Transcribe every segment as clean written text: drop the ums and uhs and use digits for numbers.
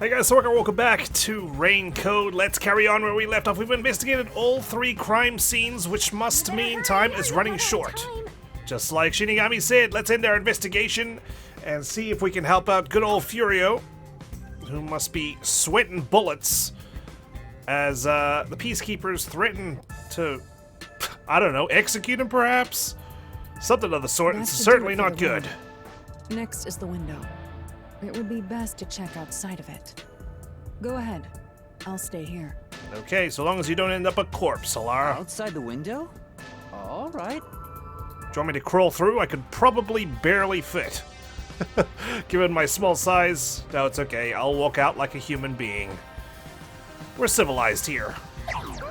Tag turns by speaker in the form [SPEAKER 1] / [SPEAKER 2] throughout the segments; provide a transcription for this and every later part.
[SPEAKER 1] Hey guys, so welcome back to Raincode. Let's carry on where we left off. We've investigated all 3 crime scenes, which must mean time is running short. Just like Shinigami said, let's end our investigation and see if we can help out good old Furio, who must be sweating bullets as the peacekeepers threaten to, I don't know, execute him perhaps? Something of the sort. It's certainly not good.
[SPEAKER 2] Next is the window. It would be best to check outside of it. Go ahead. I'll stay here.
[SPEAKER 1] Okay, so long as you don't end up a corpse, Alara.
[SPEAKER 3] Outside the window? All right.
[SPEAKER 1] Do you want me to crawl through? I could probably barely fit. Given my small size, no, it's okay. I'll walk out like a human being. We're civilized here.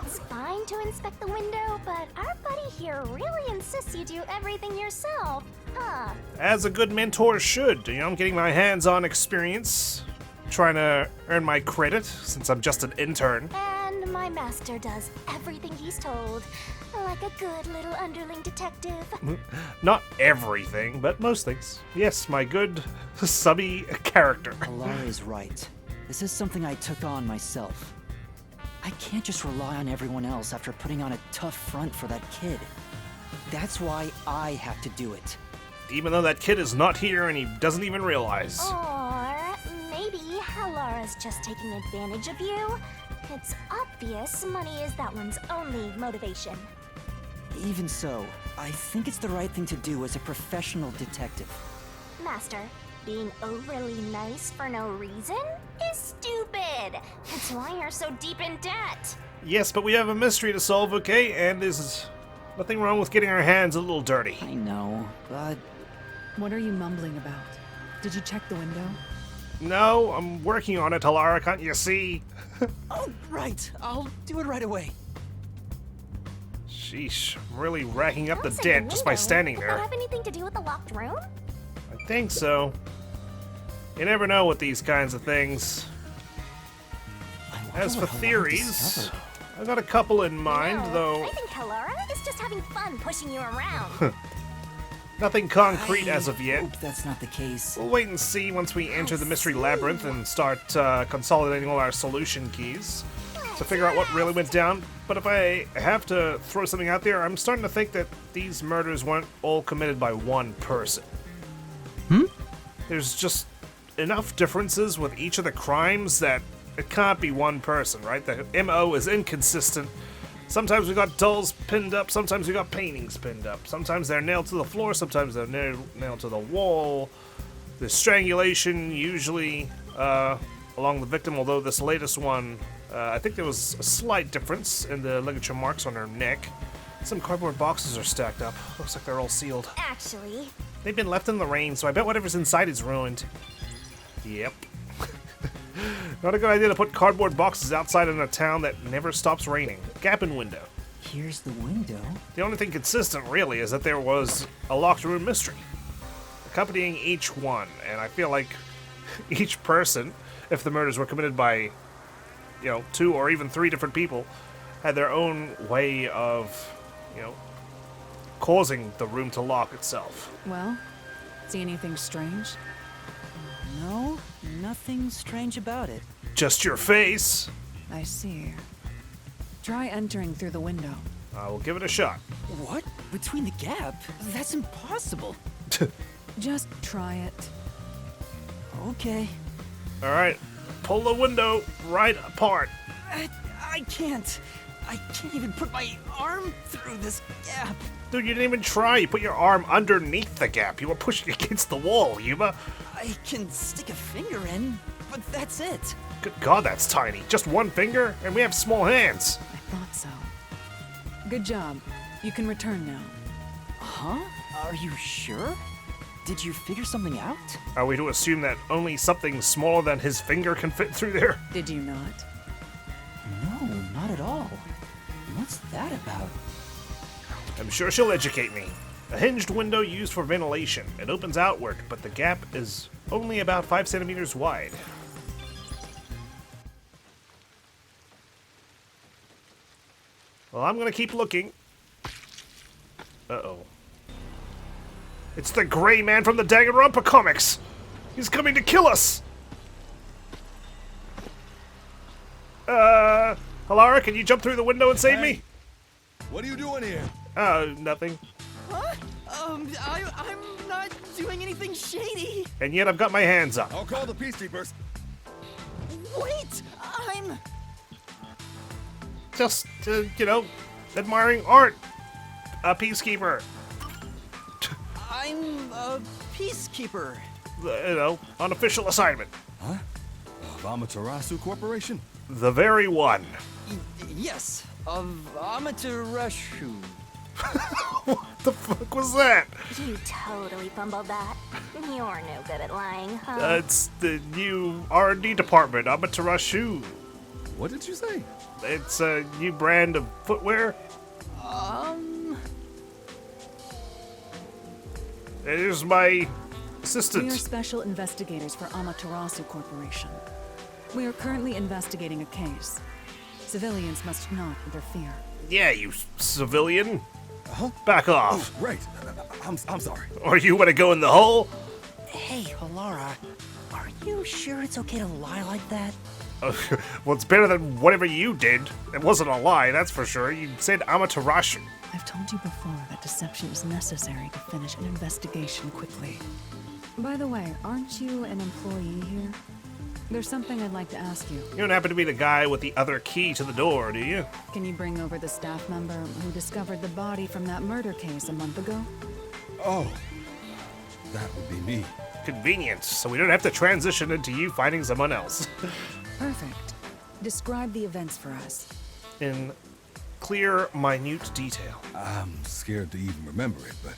[SPEAKER 4] It's fine to inspect the window, but our buddy here really insists you do everything yourself, huh?
[SPEAKER 1] As a good mentor should. You know, I'm getting my hands-on experience, trying to earn my credit since I'm just an intern.
[SPEAKER 4] And my master does everything he's told, like a good little underling detective.
[SPEAKER 1] Not everything, but most things. Yes, my good subby character.
[SPEAKER 3] Alara is right. This is something I took on myself. I can't just rely on everyone else after putting on a tough front for that kid. That's why I have to do it.
[SPEAKER 1] Even though that kid is not here and he doesn't even realize.
[SPEAKER 4] Or maybe Alara's just taking advantage of you. It's obvious money is that one's only motivation.
[SPEAKER 3] Even so, I think it's the right thing to do as a professional detective.
[SPEAKER 4] Master, being overly nice for no reason is stupid. That's why you're so deep in debt.
[SPEAKER 1] Yes, but we have a mystery to solve, okay? And there's nothing wrong with getting our hands a little dirty.
[SPEAKER 3] I know, but...
[SPEAKER 2] What are you mumbling about? Did you check the window?
[SPEAKER 1] No, I'm working on it, Alara, can't you see?
[SPEAKER 3] Oh, right. I'll do it right away.
[SPEAKER 1] Sheesh, I'm really racking up the
[SPEAKER 4] Outside
[SPEAKER 1] debt just by
[SPEAKER 4] window?
[SPEAKER 1] standing
[SPEAKER 4] Did
[SPEAKER 1] there.
[SPEAKER 4] that have anything to do with the locked room?
[SPEAKER 1] I think so. You never know with these kinds of things.
[SPEAKER 3] I wonder
[SPEAKER 1] As for
[SPEAKER 3] what Alara
[SPEAKER 1] theories,
[SPEAKER 3] discovered.
[SPEAKER 1] I've got a couple in mind,
[SPEAKER 4] No,
[SPEAKER 1] though
[SPEAKER 4] I think Alara is just having fun pushing you around.
[SPEAKER 1] nothing concrete as of yet.
[SPEAKER 3] Hope that's not the case.
[SPEAKER 1] We'll wait and see once we enter the Mystery Labyrinth and start consolidating all our solution keys to figure out what really went down. But if I have to throw something out there, I'm starting to think that these murders weren't all committed by one person. There's just enough differences with each of the crimes that it can't be one person, right? The MO is inconsistent. Sometimes we got dolls pinned up, sometimes we got paintings pinned up. Sometimes they're nailed to the floor, sometimes they're nailed to the wall. There's strangulation, usually along the victim, although this latest one, I think there was a slight difference in the ligature marks on her neck. Some cardboard boxes are stacked up. Looks like they're all sealed.
[SPEAKER 4] Actually,
[SPEAKER 1] They've been left in the rain, so I bet whatever's inside is ruined. Yep. Not a good idea to put cardboard boxes outside in a town that never stops raining. Gap in window.
[SPEAKER 3] Here's the window.
[SPEAKER 1] The only thing consistent, really, is that there was a locked room mystery accompanying each one, and I feel like each person, if the murders were committed by, 2 or even 3 different people, had their own way of, causing the room to lock itself.
[SPEAKER 2] Well, see anything strange?
[SPEAKER 3] No, nothing strange about it.
[SPEAKER 1] Just your face.
[SPEAKER 2] I see. Try entering through the window.
[SPEAKER 1] I will give it a shot.
[SPEAKER 3] What? Between the gap? That's impossible.
[SPEAKER 2] Just try it.
[SPEAKER 3] Okay.
[SPEAKER 1] Alright, pull the window right apart.
[SPEAKER 3] I can't. I can't even put my arm through this gap.
[SPEAKER 1] Dude, you didn't even try. You put your arm underneath the gap. You were pushing against the wall, Yuma.
[SPEAKER 3] I can stick a finger in, but that's it.
[SPEAKER 1] Good God, that's tiny. Just one finger? And we have small hands.
[SPEAKER 2] I thought so. Good job. You can return now.
[SPEAKER 3] Huh? Are you sure? Did you figure something out?
[SPEAKER 1] Are we to assume that only something smaller than his finger can fit through there?
[SPEAKER 2] Did you not?
[SPEAKER 3] No, not at all. What's that about?
[SPEAKER 1] I'm sure she'll educate me. A hinged window used for ventilation. It opens outward, but the gap is only about 5 centimeters wide. Well, I'm gonna keep looking. Uh-oh. It's the Gray Man from the Danganronpa comics! He's coming to kill us! Halara, can you jump through the window and save me?
[SPEAKER 5] What are you doing here?
[SPEAKER 1] Nothing.
[SPEAKER 3] Huh? I'm not doing anything shady.
[SPEAKER 1] And yet I've got my hands up.
[SPEAKER 5] I'll call the peacekeepers.
[SPEAKER 3] Wait, I'm...
[SPEAKER 1] Just, admiring art. A peacekeeper.
[SPEAKER 3] I'm a peacekeeper.
[SPEAKER 1] Unofficial assignment.
[SPEAKER 5] Huh? Of Amaterasu Corporation?
[SPEAKER 1] The very one.
[SPEAKER 3] Yes, of Amaterasu.
[SPEAKER 1] What the fuck was that?
[SPEAKER 4] You totally fumbled that. You're no good at lying, huh?
[SPEAKER 1] It's the new R&D department, Amaterasu.
[SPEAKER 5] What did you say?
[SPEAKER 1] It's a new brand of footwear. Here's my
[SPEAKER 2] We are
[SPEAKER 1] assistant.
[SPEAKER 2] special investigators for Amaterasu Corporation. We are currently investigating a case. Civilians must not interfere.
[SPEAKER 1] Yeah, you civilian. Back off.
[SPEAKER 5] Right. I'm sorry.
[SPEAKER 1] Or you want to go in the hole?
[SPEAKER 3] Hey, Halara, are you sure it's okay to lie like that?
[SPEAKER 1] Well, it's better than whatever you did. It wasn't a lie, that's for sure. You said Amaterasu.
[SPEAKER 2] I've told you before that deception is necessary to finish an investigation quickly. By the way, aren't you an employee here? There's something I'd like to ask you.
[SPEAKER 1] You don't happen to be the guy with the other key to the door, do you?
[SPEAKER 2] Can you bring over the staff member who discovered the body from that murder case a month ago?
[SPEAKER 5] Oh, that would be me.
[SPEAKER 1] Convenient, so we don't have to transition into you finding someone else.
[SPEAKER 2] Perfect. Describe the events for us.
[SPEAKER 1] In clear, minute detail.
[SPEAKER 5] I'm scared to even remember it, but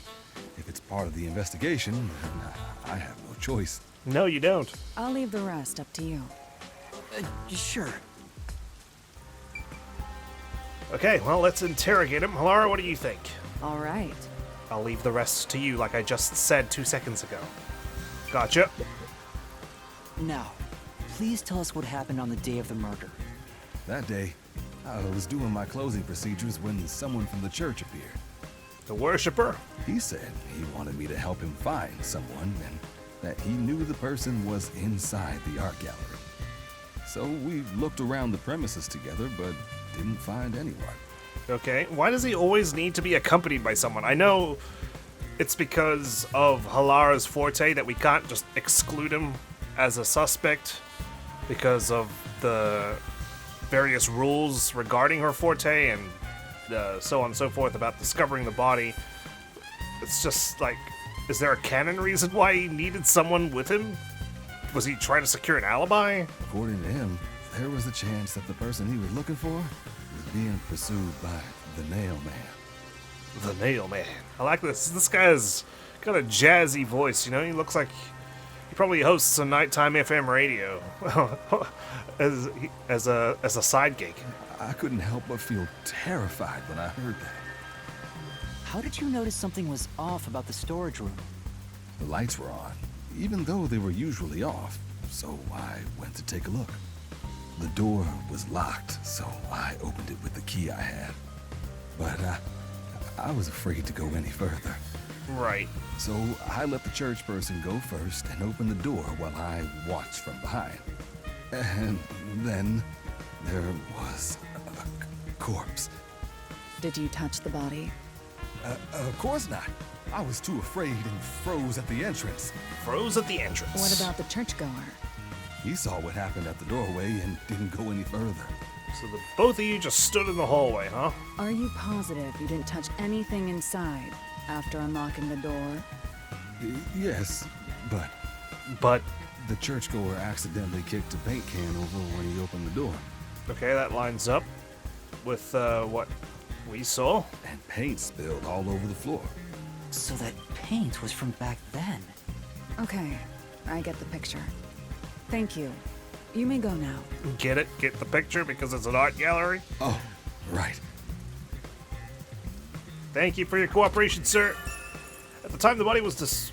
[SPEAKER 5] if it's part of the investigation, then I have no choice.
[SPEAKER 1] No, you don't.
[SPEAKER 2] I'll leave the rest up to you.
[SPEAKER 3] Sure.
[SPEAKER 1] Okay, well, let's interrogate him. Halara, what do you think?
[SPEAKER 2] All right.
[SPEAKER 1] I'll leave the rest to you, like I just said 2 seconds ago. Gotcha.
[SPEAKER 3] Now, please tell us what happened on the day of the murder.
[SPEAKER 5] That day, I was doing my closing procedures when someone from the church appeared.
[SPEAKER 1] The worshipper?
[SPEAKER 5] He said he wanted me to help him find someone and that he knew the person was inside the art gallery. So we looked around the premises together, but didn't find anyone.
[SPEAKER 1] Okay, why does he always need to be accompanied by someone? I know it's because of Halara's forte that we can't just exclude him as a suspect because of the various rules regarding her forte and so on and so forth about discovering the body. It's just like, is there a canon reason why he needed someone with him? Was he trying to secure an alibi?
[SPEAKER 5] According to him, there was a chance that the person he was looking for was being pursued by the Nail Man.
[SPEAKER 1] The Nail Man. I like this. This guy's got a jazzy voice, you know? He looks like he probably hosts a nighttime FM radio as a side gig.
[SPEAKER 5] I couldn't help but feel terrified when I heard that.
[SPEAKER 3] How did you notice something was off about the storage room?
[SPEAKER 5] The lights were on, even though they were usually off, so I went to take a look. The door was locked, so I opened it with the key I had. But I was afraid to go any further.
[SPEAKER 1] Right.
[SPEAKER 5] So I let the church person go first and open the door while I watched from behind. And then there was a corpse.
[SPEAKER 2] Did you touch the body?
[SPEAKER 5] Of course not. I was too afraid and froze at the entrance.
[SPEAKER 1] Froze at the entrance.
[SPEAKER 2] What about the churchgoer?
[SPEAKER 5] He saw what happened at the doorway and didn't go any further.
[SPEAKER 1] So the both of you just stood in the hallway, huh?
[SPEAKER 2] Are you positive you didn't touch anything inside after unlocking the door?
[SPEAKER 5] Yes, but
[SPEAKER 1] But,
[SPEAKER 5] the churchgoer accidentally kicked a paint can over when he opened the door.
[SPEAKER 1] okay, that lines up with what we saw.
[SPEAKER 5] And paint spilled all over the floor.
[SPEAKER 3] So that paint was from back then.
[SPEAKER 2] Okay, I get the picture. Thank you. You may go now.
[SPEAKER 1] Get it? Get the picture because it's an art gallery?
[SPEAKER 5] Oh, right.
[SPEAKER 1] Thank you for your cooperation, sir. At the time the body was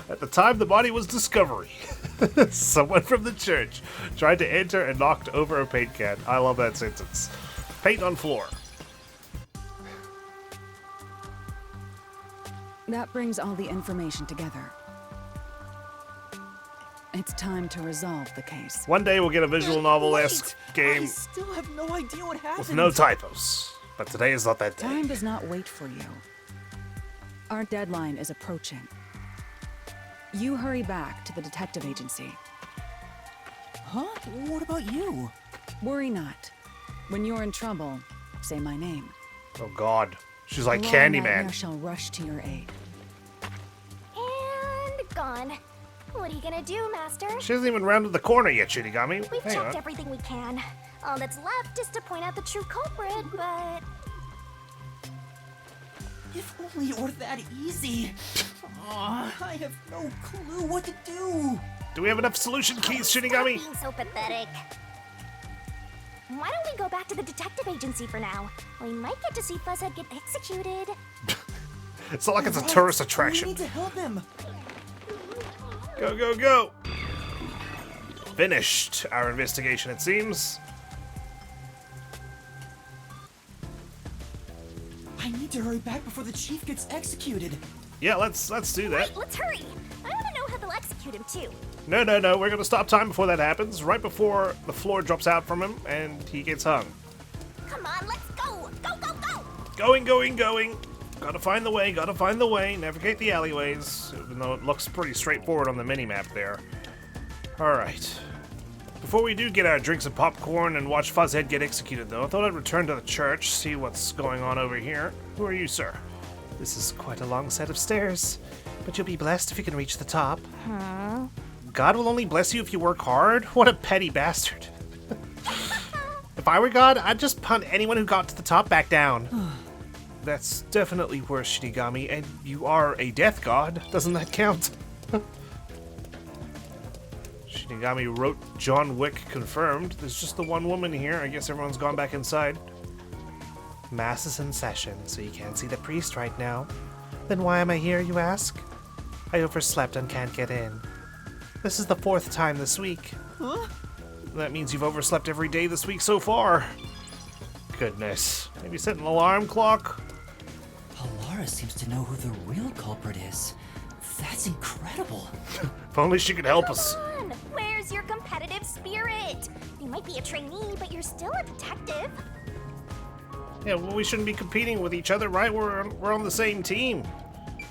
[SPEAKER 1] At the time the body was discovery, someone from the church tried to enter and knocked over a paint can. I love that sentence. Paint on floor.
[SPEAKER 2] That brings all the information together. It's time to resolve the case.
[SPEAKER 1] One day we'll get a visual novel-esque
[SPEAKER 3] I
[SPEAKER 1] game
[SPEAKER 3] still have no idea what happened.
[SPEAKER 1] with no typos. But today is not that day.
[SPEAKER 2] Time does not wait for you. Our deadline is approaching. You hurry back to the detective agency.
[SPEAKER 3] Huh? What about you?
[SPEAKER 2] Worry not. When you're in trouble, say my name.
[SPEAKER 1] Oh god. She's like
[SPEAKER 2] The law and
[SPEAKER 1] Candyman.
[SPEAKER 2] nightmare shall rush to your aid.
[SPEAKER 4] And gone. What are you gonna do, Master?
[SPEAKER 1] She hasn't even rounded the corner yet, Shinigami.
[SPEAKER 4] We've
[SPEAKER 1] Hang
[SPEAKER 4] checked
[SPEAKER 1] on.
[SPEAKER 4] everything we can. All that's left is to point out the true culprit, but...
[SPEAKER 3] If only it were that easy. Aw, I have no clue what to do.
[SPEAKER 1] Do we have enough solution keys,
[SPEAKER 4] Stop
[SPEAKER 1] Shinigami?
[SPEAKER 4] being so pathetic. Why don't we go back to the detective agency for now? We might get to see Fuzzhead get executed.
[SPEAKER 1] It's not like it's a
[SPEAKER 3] Right,
[SPEAKER 1] tourist
[SPEAKER 3] We
[SPEAKER 1] attraction.
[SPEAKER 3] need to help him.
[SPEAKER 1] Go, go, go! Finished our investigation, it seems.
[SPEAKER 3] I need to hurry back before the chief gets executed.
[SPEAKER 1] Yeah, let's do that.
[SPEAKER 4] Right, let's hurry. I want to know how they'll execute him, too.
[SPEAKER 1] No, we're gonna stop time before that happens, right before the floor drops out from him and he gets hung.
[SPEAKER 4] Come on, let's go! Go, go, go!
[SPEAKER 1] Going. Gotta find the way, navigate the alleyways, even though it looks pretty straightforward on the mini-map there. Alright. Before we do get our drinks and popcorn and watch Fuzzhead get executed, though, I thought I'd return to the church, see what's going on over here. Who are you, sir? This is quite a long set of stairs, but you'll be blessed if you can reach the top. God will only bless you if you work hard? What a petty bastard. If I were God, I'd just punt anyone who got to the top back down. That's definitely worse, Shinigami, and you are a death god. Doesn't that count? Shinigami wrote John Wick confirmed. There's just the one woman here. I guess everyone's gone back inside. Mass is in session, so you can't see the priest right now. Then why am I here, you ask? I overslept and can't get in. This is the 4th time this week.
[SPEAKER 3] Huh?
[SPEAKER 1] That means you've overslept every day this week so far. Goodness. Maybe set an alarm clock?
[SPEAKER 3] Alara seems to know who the real culprit is. That's incredible.
[SPEAKER 1] If only she could help us.
[SPEAKER 4] Come on, where's your competitive spirit? You might be a trainee, but you're still a detective.
[SPEAKER 1] Yeah, well, we shouldn't be competing with each other, right? We're on the same team.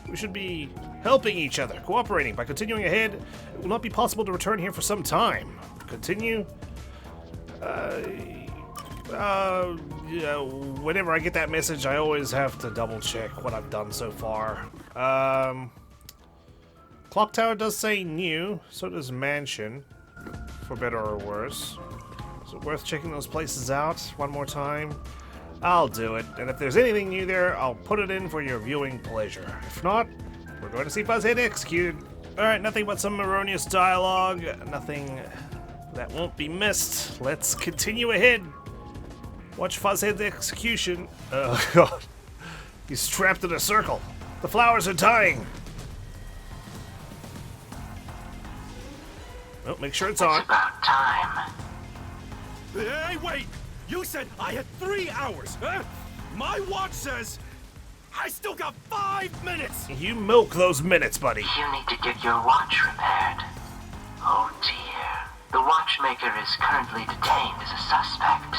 [SPEAKER 1] We should be helping each other, cooperating. By continuing ahead, it will not be possible to return here for some time. Continue. Yeah, whenever I get that message, I always have to double check what I've done so far. Clock Tower does say new, so does Mansion, for better or worse. Is it worth checking those places out one more time? I'll do it, and if there's anything new there, I'll put it in for your viewing pleasure. If not, we're going to see Fuzzhead executed. Alright, nothing but some erroneous dialogue, nothing that won't be missed. Let's continue ahead. Watch Fuzzhead's execution. Oh god. He's trapped in a circle. The flowers are dying. Oh, make sure it's on.
[SPEAKER 6] About time.
[SPEAKER 7] Hey, wait! You said I had 3 hours, huh? My watch says I still got 5 minutes!
[SPEAKER 1] You milk those minutes, buddy.
[SPEAKER 6] You need to get your watch repaired. Oh dear. The watchmaker is currently detained as a suspect.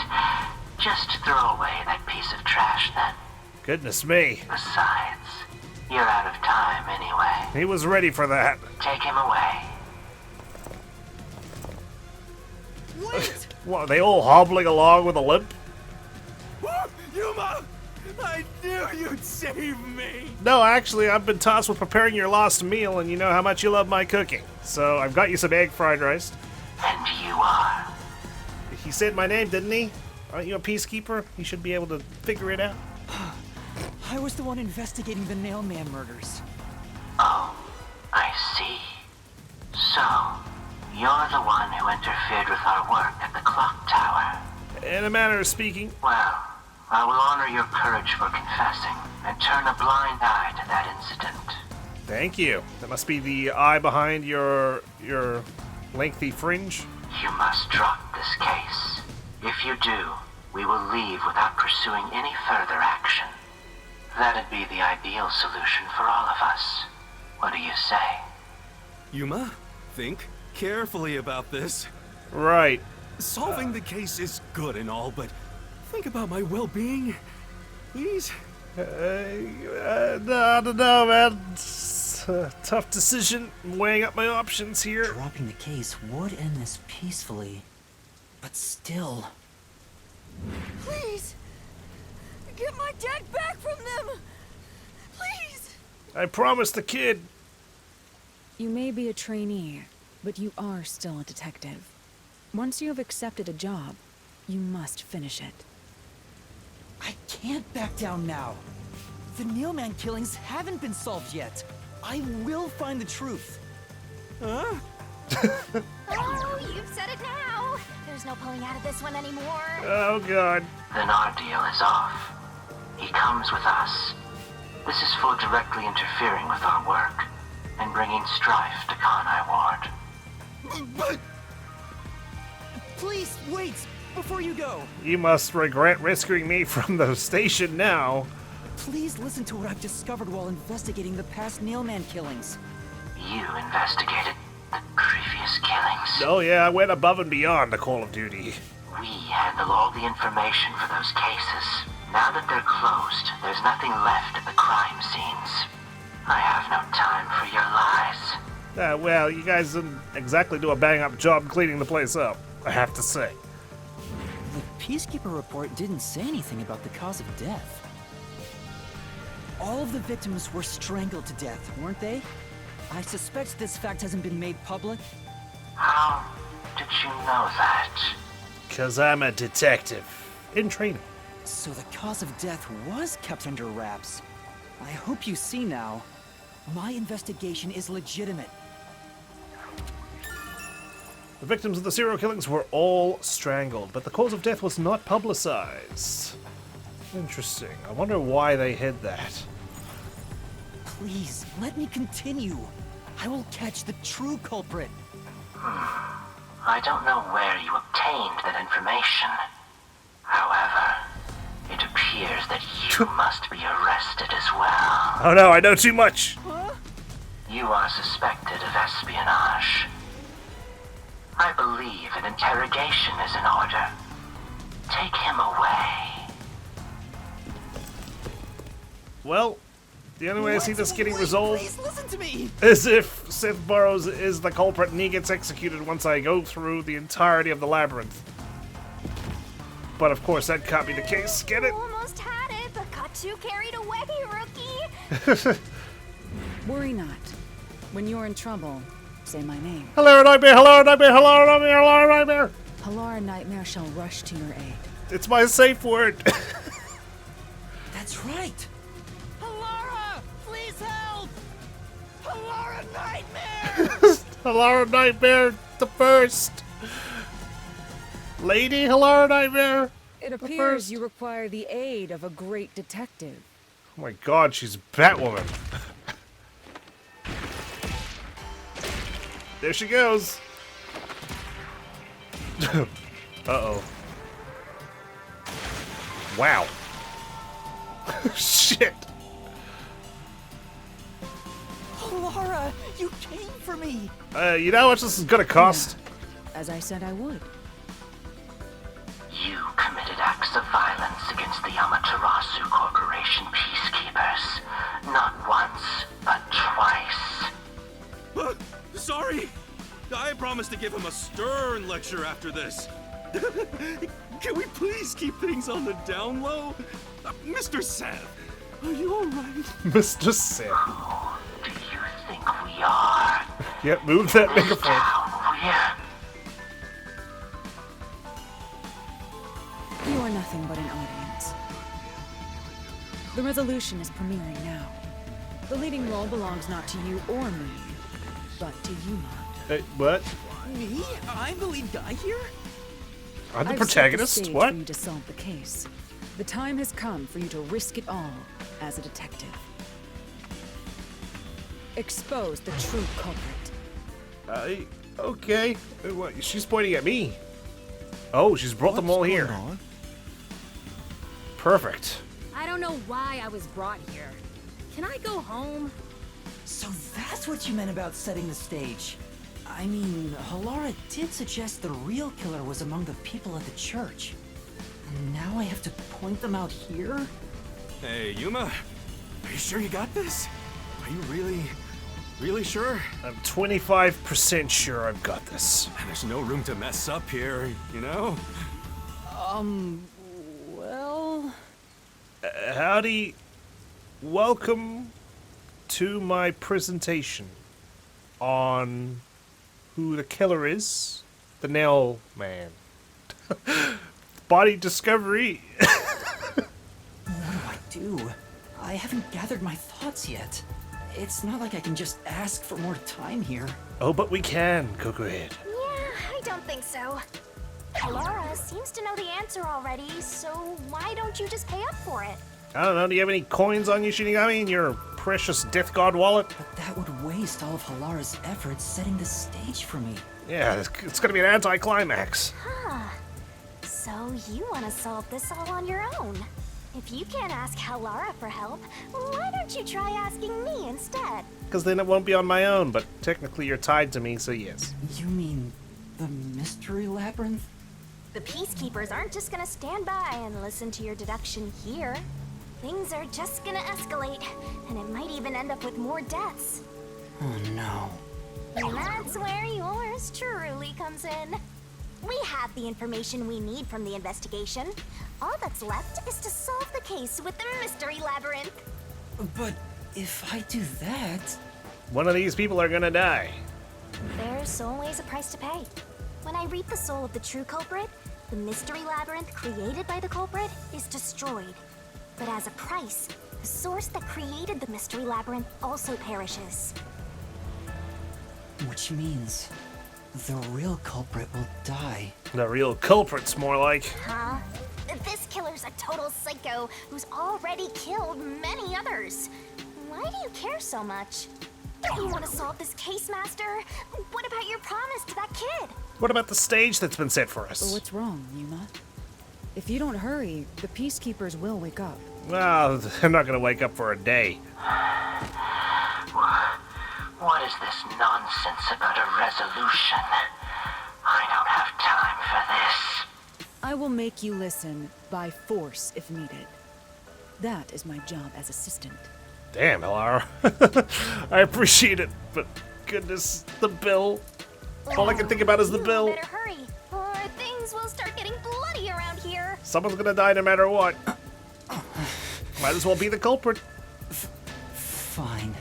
[SPEAKER 6] Just throw away that piece of trash then.
[SPEAKER 1] Goodness me.
[SPEAKER 6] Besides, you're out of time anyway.
[SPEAKER 1] He was ready for that.
[SPEAKER 6] Take him away.
[SPEAKER 3] Wait!
[SPEAKER 1] What, are they all hobbling along with a limp?
[SPEAKER 7] Yuma! I knew you'd save me!
[SPEAKER 1] No, actually, I've been tasked with preparing your lost meal, and you know how much you love my cooking. So I've got you some egg fried rice.
[SPEAKER 6] And you are.
[SPEAKER 1] He said my name, didn't he? Aren't you a peacekeeper? You should be able to figure it out.
[SPEAKER 3] I was the one investigating the Nailman murders.
[SPEAKER 6] Oh, I see. So, you're the one who interfered with our work at the clock tower.
[SPEAKER 1] In a manner of speaking.
[SPEAKER 6] Well, I will honor your courage for confessing and turn a blind eye to that incident.
[SPEAKER 1] Thank you. That must be the eye behind your lengthy fringe.
[SPEAKER 6] You must drop this case. If you do, we will leave without pursuing any further action. That'd be the ideal solution for all of us. What do you say?
[SPEAKER 7] Yuma, think carefully about this.
[SPEAKER 1] Right.
[SPEAKER 7] Solving the case is good and all, but think about my well-being, please.
[SPEAKER 1] No, I don't know, man. It's a tough decision. I'm weighing up my options here.
[SPEAKER 3] Dropping the case would end this peacefully, but still.
[SPEAKER 2] Please! Get my dad back from them! Please!
[SPEAKER 1] I promised the kid.
[SPEAKER 2] You may be a trainee, but you are still a detective. Once you have accepted a job, you must finish it.
[SPEAKER 3] I can't back down now. The Neilman killings haven't been solved yet. I will find the truth.
[SPEAKER 7] Huh?
[SPEAKER 4] Oh, you've said it now. There's no pulling out of this one anymore.
[SPEAKER 1] Oh, God.
[SPEAKER 6] Then our deal is off. He comes with us. This is for directly interfering with our work and bringing strife to Kanai Ward.
[SPEAKER 7] But
[SPEAKER 3] Please, wait! Before you go!
[SPEAKER 1] You must regret rescuing me from the station now.
[SPEAKER 3] Please listen to what I've discovered while investigating the past Neilman killings.
[SPEAKER 6] You investigated the previous killings.
[SPEAKER 1] Oh, yeah, I went above and beyond the Call of Duty.
[SPEAKER 6] We handle all the information for those cases. Now that they're closed, there's nothing left at the crime scenes. I have no time for your lies.
[SPEAKER 1] Well, you guys didn't exactly do a bang-up job cleaning the place up, I have to say.
[SPEAKER 3] The Peacekeeper report didn't say anything about the cause of death. All of the victims were strangled to death, weren't they? I suspect this fact hasn't been made public.
[SPEAKER 6] How did you know that?
[SPEAKER 1] 'Cause I'm a detective. In training.
[SPEAKER 3] So the cause of death was kept under wraps. I hope you see now. My investigation is legitimate.
[SPEAKER 1] The victims of the serial killings were all strangled, but the cause of death was not publicized. Interesting. I wonder why they hid that.
[SPEAKER 3] Please, let me continue. I will catch the true culprit.
[SPEAKER 6] I don't know where you obtained that information. However, it appears that you must be arrested as well.
[SPEAKER 1] Oh no, I know too much!
[SPEAKER 6] You are suspected of espionage. I believe an interrogation is in order. Take him away.
[SPEAKER 1] Well, the only way I see this getting resolved
[SPEAKER 3] Please listen to me!
[SPEAKER 1] is if Sith Burrows is the culprit and he gets executed once I go through the entirety of the labyrinth. But of course, that can't be the case. Get it?
[SPEAKER 4] Almost had it, but got too carried away, rookie.
[SPEAKER 2] Worry not. When you're in trouble, say my name.
[SPEAKER 1] Hello, Nightmare! Hello, Nightmare! Hello, Nightmare! Hello, Nightmare!
[SPEAKER 2] Halara Nightmare shall rush to your aid.
[SPEAKER 1] It's my safe word.
[SPEAKER 3] That's right! Halara! Please help! Halara Nightmare!
[SPEAKER 1] Hello, Nightmare! The first! Lady Hello, Nightmare!
[SPEAKER 2] It
[SPEAKER 1] The
[SPEAKER 2] appears
[SPEAKER 1] first.
[SPEAKER 2] you require the aid of a great detective.
[SPEAKER 1] Oh my god, she's Batwoman. There she goes. Uh-oh. Wow. Shit.
[SPEAKER 3] Halara, you came for me!
[SPEAKER 1] You know how much this is gonna cost?
[SPEAKER 2] As I said I would.
[SPEAKER 6] You committed acts of violence against the Amaterasu Corporation peacekeepers. Not once, but twice.
[SPEAKER 7] Sorry. I promised to give him a stern lecture after this. Can we please keep things on the down low? Mr. Seth, are you alright?
[SPEAKER 1] Mr. Sith.
[SPEAKER 6] Who do you think we are?
[SPEAKER 1] Yep, move that
[SPEAKER 6] This
[SPEAKER 1] megaphone.
[SPEAKER 6] town,
[SPEAKER 2] You are nothing but an audience. The resolution is premiering now. The leading role belongs not to you or me, but to Yuma.
[SPEAKER 1] Hey, what?
[SPEAKER 3] Me? I'm the lead guy here?
[SPEAKER 1] I'm the
[SPEAKER 2] I've set
[SPEAKER 1] protagonist?
[SPEAKER 2] stage
[SPEAKER 1] What?
[SPEAKER 2] For you to solve the case. The time has come for you to risk it all as a detective. Expose the true culprit.
[SPEAKER 1] Okay. What? She's pointing at me. Oh, she's brought them all here.
[SPEAKER 5] on?
[SPEAKER 1] Perfect.
[SPEAKER 8] I don't know why I was brought here. Can I go home?
[SPEAKER 3] So that's what you meant about setting the stage. I mean, Halara did suggest the real killer was among the people at the church. And now I have to point them out here?
[SPEAKER 7] Hey, Yuma, are you sure you got this? Are you really sure?
[SPEAKER 1] I'm 25% sure I've got this.
[SPEAKER 7] There's no room to mess up here, you know?
[SPEAKER 3] Well...
[SPEAKER 1] Howdy. Welcome to my presentation on who the killer is. The Nail Man. Body discovery.
[SPEAKER 3] What do I do? I haven't gathered my thoughts yet. It's not like I can just ask for more time here.
[SPEAKER 1] Oh, but we can, Kokohead.
[SPEAKER 4] Yeah, I don't think so. Laura seems to know the answer already, so why don't you just pay up for it?
[SPEAKER 1] I don't know, do you have any coins on you, Shinigami, in your precious Death God wallet?
[SPEAKER 3] But that would waste all of Halara's efforts setting the stage for me.
[SPEAKER 1] Yeah, it's gonna be an anticlimax.
[SPEAKER 4] Huh. So you want to solve this all on your own? If you can't ask Halara for help, why don't you try asking me instead?
[SPEAKER 1] Because then it won't be on my own, but technically you're tied to me, so yes.
[SPEAKER 3] You mean the Mystery Labyrinth?
[SPEAKER 4] The Peacekeepers aren't just gonna stand by and listen to your deduction here. Things are just gonna escalate, and it might even end up with more deaths.
[SPEAKER 3] Oh no.
[SPEAKER 4] And that's where yours truly comes in. We have the information we need from the investigation. All that's left is to solve the case with the Mystery Labyrinth.
[SPEAKER 3] But if I do that...
[SPEAKER 1] One of these people are gonna die.
[SPEAKER 4] There's always a price to pay. When I reap the soul of the true culprit, the Mystery Labyrinth created by the culprit is destroyed. But as a price, the source that created the Mystery Labyrinth also perishes.
[SPEAKER 3] Which means the real culprit will die.
[SPEAKER 1] The real culprit's more like.
[SPEAKER 4] Huh? This killer's a total psycho who's already killed many others. Why do you care so much? Don't you want to solve this case, Master? What about your promise to that kid?
[SPEAKER 1] What about the stage that's been set for us?
[SPEAKER 2] What's wrong, Yuma? If you don't hurry, the Peacekeepers will wake up.
[SPEAKER 1] Well, they're not gonna wake up for a day.
[SPEAKER 6] What is this nonsense about a resolution? I don't have time for this.
[SPEAKER 2] I will make you listen by force if needed. That is my job as assistant.
[SPEAKER 1] Damn, Halara. I appreciate it, but goodness, the bill. All I can think about is the bill.
[SPEAKER 4] You better hurry, or things will start getting bloody around here.
[SPEAKER 1] Someone's gonna die no matter what. Might as well be the culprit.
[SPEAKER 3] Fine.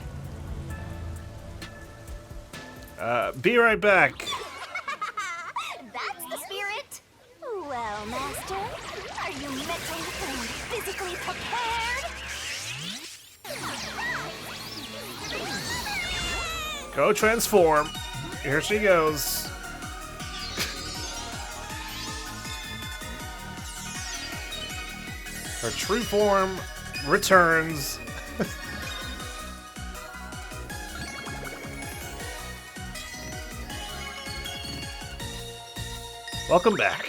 [SPEAKER 1] Be right back.
[SPEAKER 4] That's the spirit. Well, Master, are you mentally and physically prepared?
[SPEAKER 1] Go transform. Here she goes. Her true form returns. Welcome back.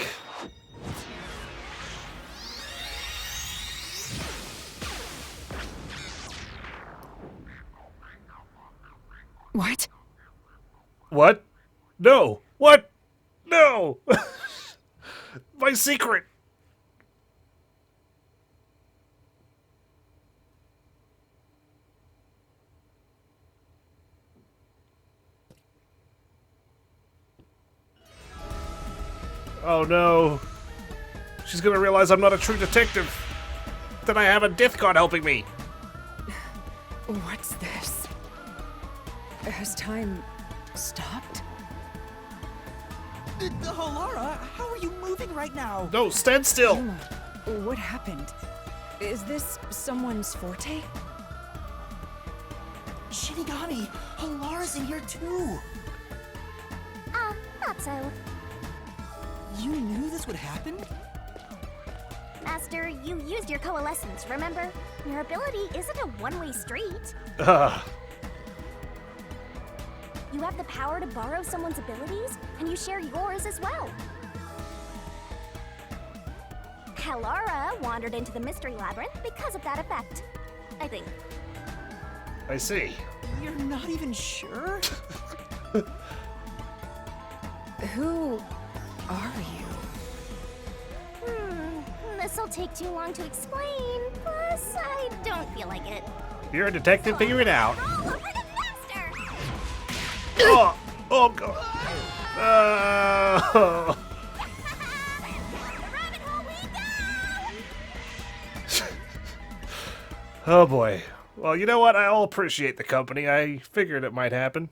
[SPEAKER 2] What?
[SPEAKER 1] What? No. What? No. My secret. Oh no. She's gonna realize I'm not a true detective. That I have a death god helping me.
[SPEAKER 2] What's this? Has time stopped?
[SPEAKER 3] Halara, how are you moving right now?
[SPEAKER 1] No, stand still.
[SPEAKER 2] Yuma, what happened? Is this someone's forte?
[SPEAKER 3] Shinigami, Halara's in here too.
[SPEAKER 4] Not so.
[SPEAKER 3] You knew this would happen?
[SPEAKER 4] Master, you used your coalescence, remember? Your ability isn't a one-way street. You have the power to borrow someone's abilities, and you share yours as well. Halara wandered into the Mystery Labyrinth because of that effect, I think.
[SPEAKER 1] I see.
[SPEAKER 3] You're not even sure?
[SPEAKER 2] Who are you?
[SPEAKER 4] This'll take too long to explain. Plus, I don't feel like it.
[SPEAKER 1] You're a detective, figure it out.
[SPEAKER 4] Roll over the master!
[SPEAKER 1] Oh god.
[SPEAKER 4] The rabbit hole we go!
[SPEAKER 1] Oh boy. Well, you know what? I'll appreciate the company. I figured it might happen.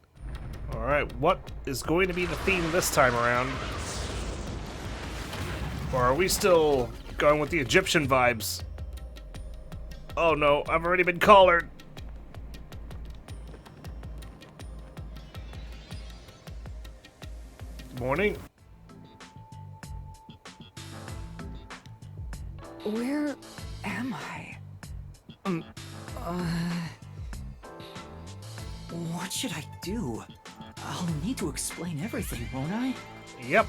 [SPEAKER 1] Alright, what is going to be the theme this time around? Or are we still going with the Egyptian vibes? Oh no, I've already been collared. Good morning.
[SPEAKER 2] Where am I?
[SPEAKER 3] What should I do? I'll need to explain everything, won't I?
[SPEAKER 1] Yep.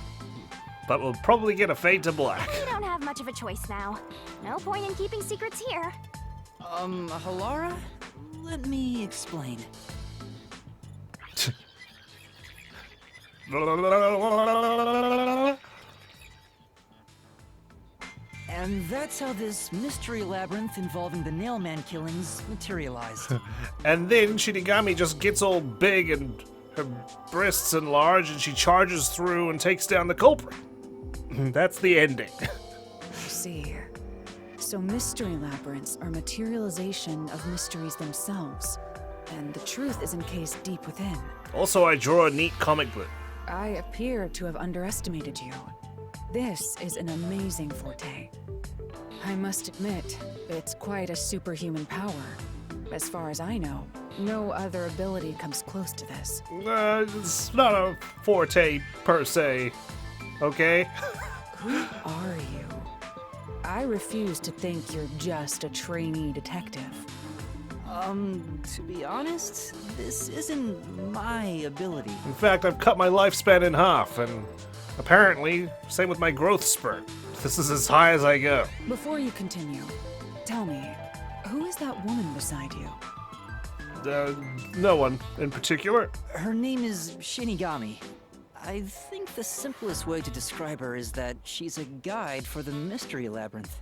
[SPEAKER 1] But we'll probably get a fade to black.
[SPEAKER 4] We don't have much of a choice now. No point in keeping secrets here.
[SPEAKER 3] Halara? Let me explain. And that's how this mystery labyrinth involving the Nailman killings materialized.
[SPEAKER 1] And then Shinigami just gets all big and her breasts enlarge and she charges through and takes down the culprit. That's the ending.
[SPEAKER 2] I see. So mystery labyrinths are materialization of mysteries themselves, and the truth is encased deep within.
[SPEAKER 1] Also, I draw a neat comic book.
[SPEAKER 2] I appear to have underestimated you. This is an amazing forte. I must admit, it's quite a superhuman power. As far as I know, no other ability comes close to this.
[SPEAKER 1] It's not a forte per se, okay?
[SPEAKER 2] Who are you? I refuse to think you're just a trainee detective.
[SPEAKER 3] To be honest, this isn't my ability.
[SPEAKER 1] In fact, I've cut my lifespan in half, and apparently, same with my growth spurt. This is as high as I go.
[SPEAKER 2] Before you continue, tell me, who is that woman beside you?
[SPEAKER 1] No one in particular.
[SPEAKER 3] Her name is Shinigami. I think the simplest way to describe her is that she's a guide for the Mystery Labyrinth.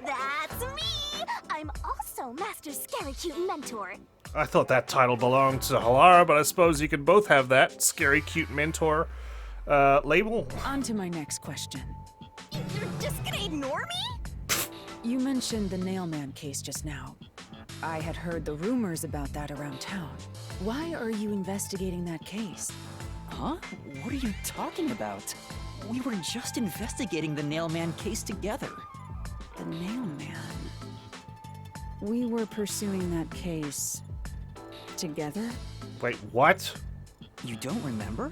[SPEAKER 4] That's me! I'm also Master Scary Cute Mentor.
[SPEAKER 1] I thought that title belonged to Halara, but I suppose you can both have that scary, cute mentor label.
[SPEAKER 2] On to my next question.
[SPEAKER 4] You're just gonna ignore me?
[SPEAKER 2] You mentioned the Nailman case just now. I had heard the rumors about that around town. Why are you investigating that case?
[SPEAKER 3] Huh? What are you talking about? We were just investigating the Nailman case together.
[SPEAKER 2] The Nailman. We were pursuing that case together?
[SPEAKER 1] Wait, what?
[SPEAKER 3] You don't remember?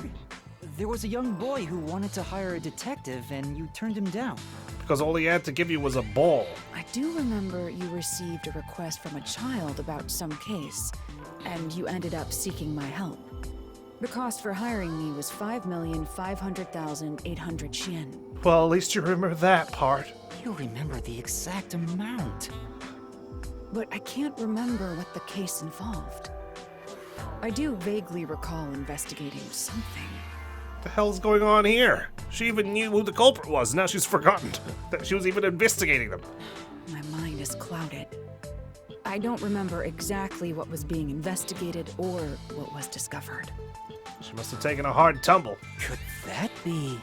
[SPEAKER 3] There was a young boy who wanted to hire a detective and you turned him down.
[SPEAKER 1] Because all he had to give you was a ball.
[SPEAKER 2] I do remember you received a request from a child about some case, and you ended up seeking my help. The cost for hiring me was 5,500,800 yen.
[SPEAKER 1] Well, at least you remember that part.
[SPEAKER 3] You remember the exact amount.
[SPEAKER 2] But I can't remember what the case involved. I do vaguely recall investigating something.
[SPEAKER 1] What the hell's going on here? She even knew who the culprit was. Now she's forgotten that she was even investigating them.
[SPEAKER 2] My mind is clouded. I don't remember exactly what was being investigated or what was discovered.
[SPEAKER 1] She must have taken a hard tumble.
[SPEAKER 3] Could that be?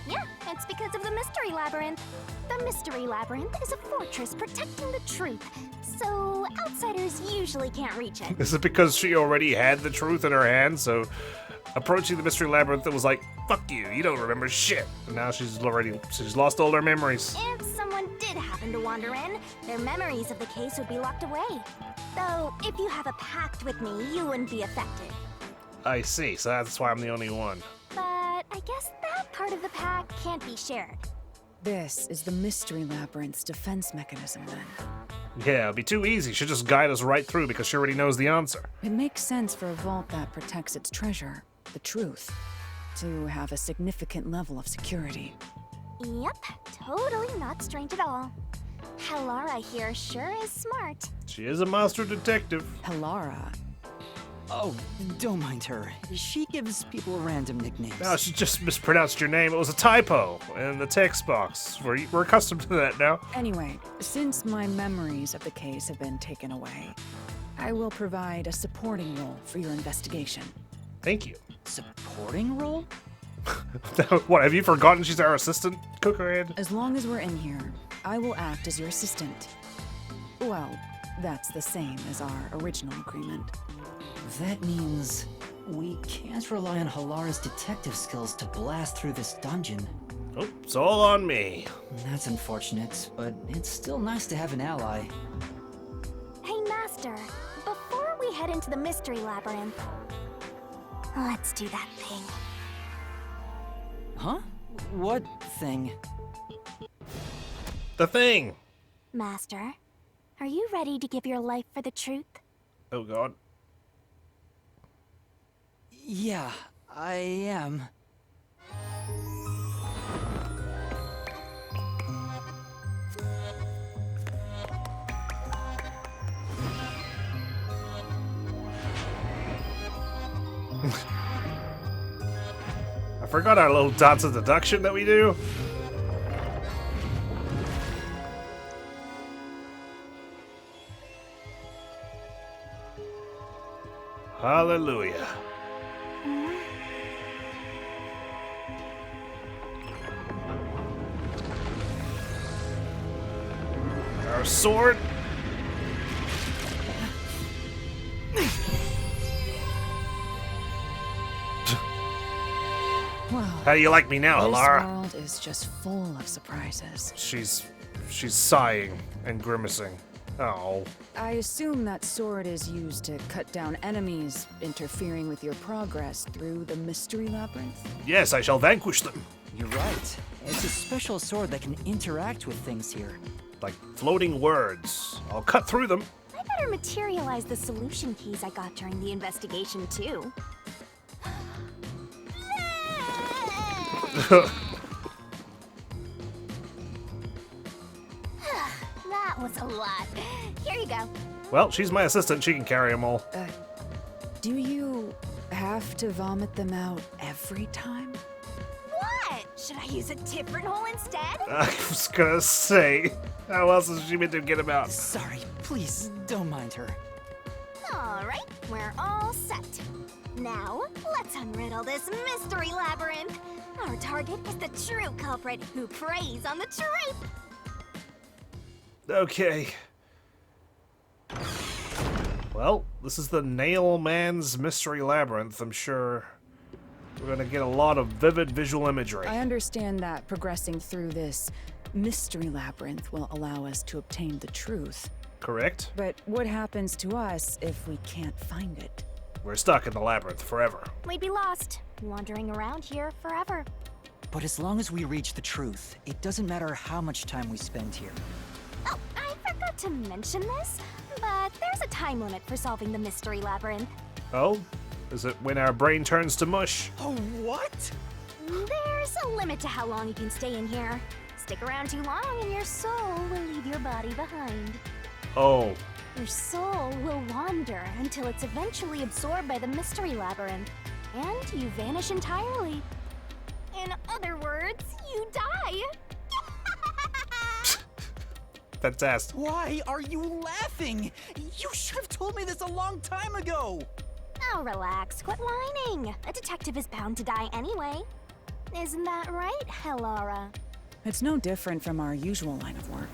[SPEAKER 4] Yeah, it's because of the Mystery Labyrinth. The Mystery Labyrinth is a fortress protecting the truth, so outsiders usually can't reach it.
[SPEAKER 1] Is it because she already had the truth in her hand, so approaching the Mystery Labyrinth, it was like, fuck you, you don't remember shit. And now she's lost all her memories.
[SPEAKER 4] If someone did happen to wander in, their memories of the case would be locked away. Though, if you have a pact with me, you wouldn't be affected.
[SPEAKER 1] I see, so that's why I'm the only one.
[SPEAKER 4] But I guess that part of the pact can't be shared.
[SPEAKER 2] This is the Mystery Labyrinth's defense mechanism, then.
[SPEAKER 1] Yeah, it'd be too easy. She'll just guide us right through because she already knows the answer.
[SPEAKER 2] It makes sense for a vault that protects its treasure, the truth, to have a significant level of security.
[SPEAKER 4] Yep, totally not strange at all. Halara here sure is smart.
[SPEAKER 1] She is a master detective.
[SPEAKER 2] Halara.
[SPEAKER 3] Oh, don't mind her. She gives people random nicknames.
[SPEAKER 1] No, she just mispronounced your name. It was a typo in the text box. We're accustomed to that now.
[SPEAKER 2] Anyway, since my memories of the case have been taken away, I will provide a supporting role for your investigation.
[SPEAKER 1] Thank you.
[SPEAKER 3] Supporting role?
[SPEAKER 1] What, have you forgotten she's our assistant, Kokohead?
[SPEAKER 2] As long as we're in here, I will act as your assistant. Well, that's the same as our original agreement.
[SPEAKER 3] That means we can't rely on Halara's detective skills to blast through this dungeon.
[SPEAKER 1] Oh, it's all on me.
[SPEAKER 3] That's unfortunate, but it's still nice to have an ally.
[SPEAKER 4] Hey, Master, before we head into the Mystery Labyrinth, let's do that thing.
[SPEAKER 3] Huh? What thing?
[SPEAKER 1] The thing.
[SPEAKER 4] Master, are you ready to give your life for the truth?
[SPEAKER 1] Oh, God.
[SPEAKER 3] Yeah, I am.
[SPEAKER 1] I forgot our little dots of deduction that we do. Hallelujah. Our sword.
[SPEAKER 2] Well,
[SPEAKER 1] How do you like me now,
[SPEAKER 2] this
[SPEAKER 1] Halara?
[SPEAKER 2] world is just full of surprises.
[SPEAKER 1] She's sighing and grimacing. Oh.
[SPEAKER 2] I assume that sword is used to cut down enemies interfering with your progress through the Mystery Labyrinth.
[SPEAKER 1] Yes, I shall vanquish them.
[SPEAKER 3] You're right. It's a special sword that can interact with things here.
[SPEAKER 1] Like floating words. I'll cut through them.
[SPEAKER 4] I better materialize the solution keys I got during the investigation, too. That was a lot. Here you go.
[SPEAKER 1] Well, she's my assistant. She can carry them all.
[SPEAKER 2] Do you have to vomit them out every time?
[SPEAKER 4] What? Should I use a different hole instead?
[SPEAKER 1] I was gonna say, how else is she meant to get them out?
[SPEAKER 3] Sorry, please don't mind her.
[SPEAKER 4] Alright, we're all set. Now, let's unriddle this mystery labyrinth. Our target is the true culprit who preys on the truth.
[SPEAKER 1] Okay. Well, this is the Nail Man's Mystery Labyrinth. I'm sure we're gonna get a lot of vivid visual imagery.
[SPEAKER 2] I understand that progressing through this Mystery Labyrinth will allow us to obtain the truth.
[SPEAKER 1] Correct?
[SPEAKER 2] But what happens to us if we can't find it?
[SPEAKER 1] We're stuck in the labyrinth forever.
[SPEAKER 4] We'd be lost, wandering around here forever.
[SPEAKER 3] But as long as we reach the truth, it doesn't matter how much time we spend here.
[SPEAKER 4] Oh, I forgot to mention this, but there's a time limit for solving the mystery labyrinth.
[SPEAKER 1] Oh? Is it when our brain turns to mush?
[SPEAKER 3] Oh, what?
[SPEAKER 4] There's a limit to how long you can stay in here. Stick around too long and your soul will leave your body behind.
[SPEAKER 1] Oh.
[SPEAKER 4] Your soul will wander until it's eventually absorbed by the mystery labyrinth, and you vanish entirely. In other words, you die.
[SPEAKER 1] Fantastic.
[SPEAKER 3] Why are you laughing? You should have told me this a long time ago!
[SPEAKER 4] Oh, relax, quit whining. A detective is bound to die anyway. Isn't that right, Halara?
[SPEAKER 2] It's no different from our usual line of work.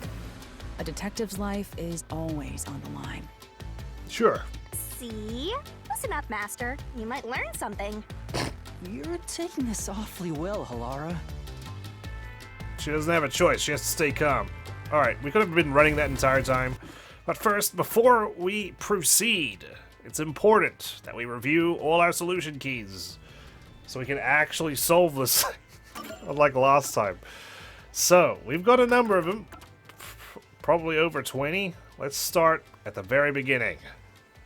[SPEAKER 2] A detective's life is always on the line.
[SPEAKER 1] Sure.
[SPEAKER 4] See? Listen up, Master. You might learn something.
[SPEAKER 3] You're taking this awfully well, Halara.
[SPEAKER 1] She doesn't have a choice. She has to stay calm. Alright, we could have been running that entire time. But first, before we proceed, it's important that we review all our solution keys so we can actually solve this, unlike last time. So, we've got a number of them, probably over 20. Let's start at the very beginning.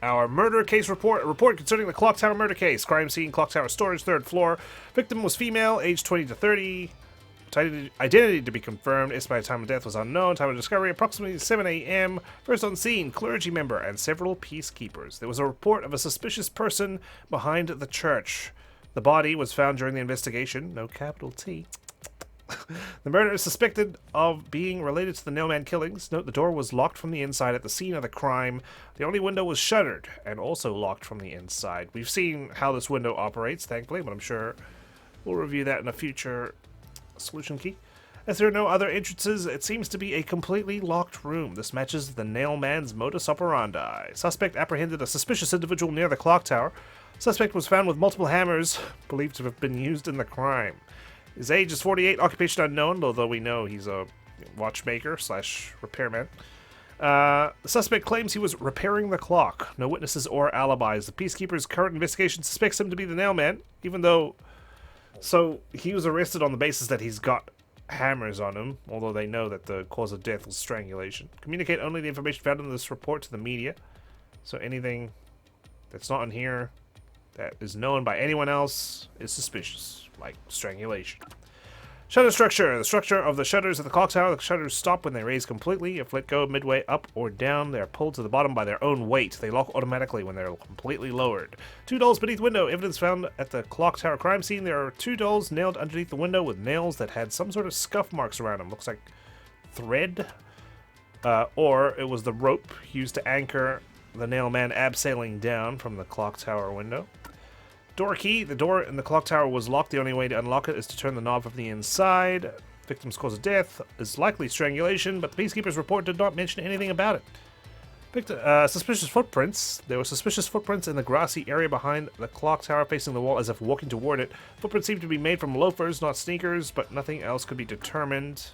[SPEAKER 1] Our murder case report. A report concerning the Clock Tower murder case. Crime scene, Clock Tower storage, 3rd floor. Victim was female, age 20 to 30. Identity to be confirmed. Estimated time of death was unknown. Time of discovery approximately 7 a.m. First on scene, clergy member and several peacekeepers. There was a report of a suspicious person behind the church. The body was found during the investigation. No capital T. The murder is suspected of being related to the Nailman killings. Note the door was locked from the inside at the scene of the crime. The only window was shuttered and also locked from the inside. We've seen how this window operates, thankfully, but I'm sure we'll review that in a future solution key. As there are no other entrances, it seems to be a completely locked room. This matches the Nailman's modus operandi. Suspect apprehended a suspicious individual near the clock tower. Suspect was found with multiple hammers, believed to have been used in the crime. His age is 48, occupation unknown, although we know he's a watchmaker / repairman. The suspect claims he was repairing the clock. No witnesses or alibis. The peacekeeper's current investigation suspects him to be the Nailman, even though... So, he was arrested on the basis that he's got hammers on him, although they know that the cause of death was strangulation. Communicate only the information found in this report to the media. So anything that's not in here that is known by anyone else is suspicious, like strangulation. Shutter structure. The structure of the shutters at the clock tower. The shutters stop when they raise completely. If let go midway up or down, they are pulled to the bottom by their own weight. They lock automatically when they're completely lowered. 2 dolls beneath window. Evidence found at the clock tower crime scene. There are 2 dolls nailed underneath the window with nails that had some sort of scuff marks around them. Looks like thread. Or it was the rope used to anchor the Nailman abseiling down from the clock tower window. Door key. The door in the clock tower was locked. The only way to unlock it is to turn the knob from the inside. Victim's cause of death is likely strangulation, but the peacekeeper's report did not mention anything about it. Suspicious footprints. There were suspicious footprints in the grassy area behind the clock tower facing the wall as if walking toward it. Footprints seemed to be made from loafers, not sneakers, but nothing else could be determined.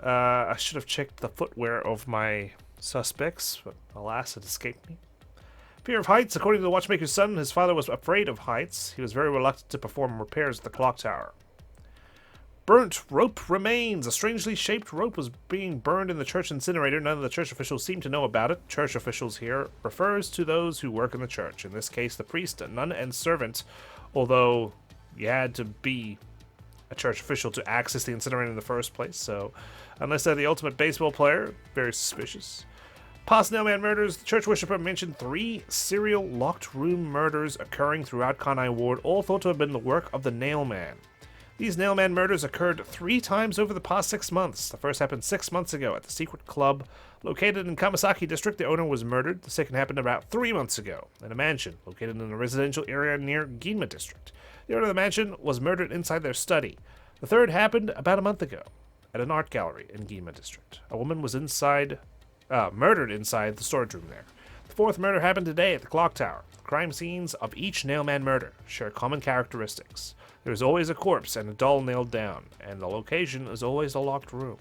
[SPEAKER 1] I should have checked the footwear of my suspects, but alas, it escaped me. Fear of heights. According to the watchmaker's son, his father was afraid of heights. He was very reluctant to perform repairs at the clock tower. Burnt rope remains. A strangely shaped rope was being burned in the church incinerator. None of the church officials seem to know about it. Church officials here refers to those who work in the church. In this case, the priest, nun, and servant, although you had to be a church official to access the incinerator in the first place, so unless they're the ultimate baseball player, very suspicious. Past Nailman murders. The church worshipper mentioned 3 serial locked room murders occurring throughout Kanai Ward, all thought to have been the work of the Nailman. These Nailman murders occurred 3 times over the past 6 months. The first happened 6 months ago at the secret club located in Kamasaki District. The owner was murdered. The second happened about 3 months ago in a mansion located in a residential area near Ginma District. The owner of the mansion was murdered inside their study. The third happened about a month ago at an art gallery in Ginma District. A woman was murdered inside the storage room there. The fourth murder happened today at the clock tower. The crime scenes of each Nailman murder share common characteristics. There is always a corpse and a doll nailed down, and the location is always a locked room.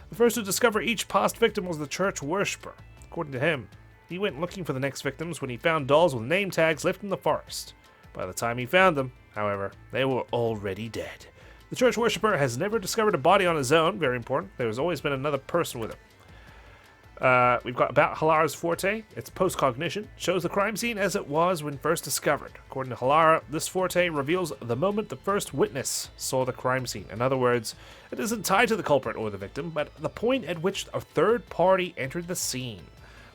[SPEAKER 1] The first to discover each past victim was the church worshipper. According to him, he went looking for the next victims when he found dolls with name tags left in the forest. By the time he found them, however, they were already dead. The church worshipper has never discovered a body on his own. Very important. There has always been another person with him. We've got about Halara's forte. It's post-cognition. Shows the crime scene as it was when first discovered. According to Halara, this forte reveals the moment the first witness saw the crime scene. In other words, it isn't tied to the culprit or the victim, but the point at which a third party entered the scene.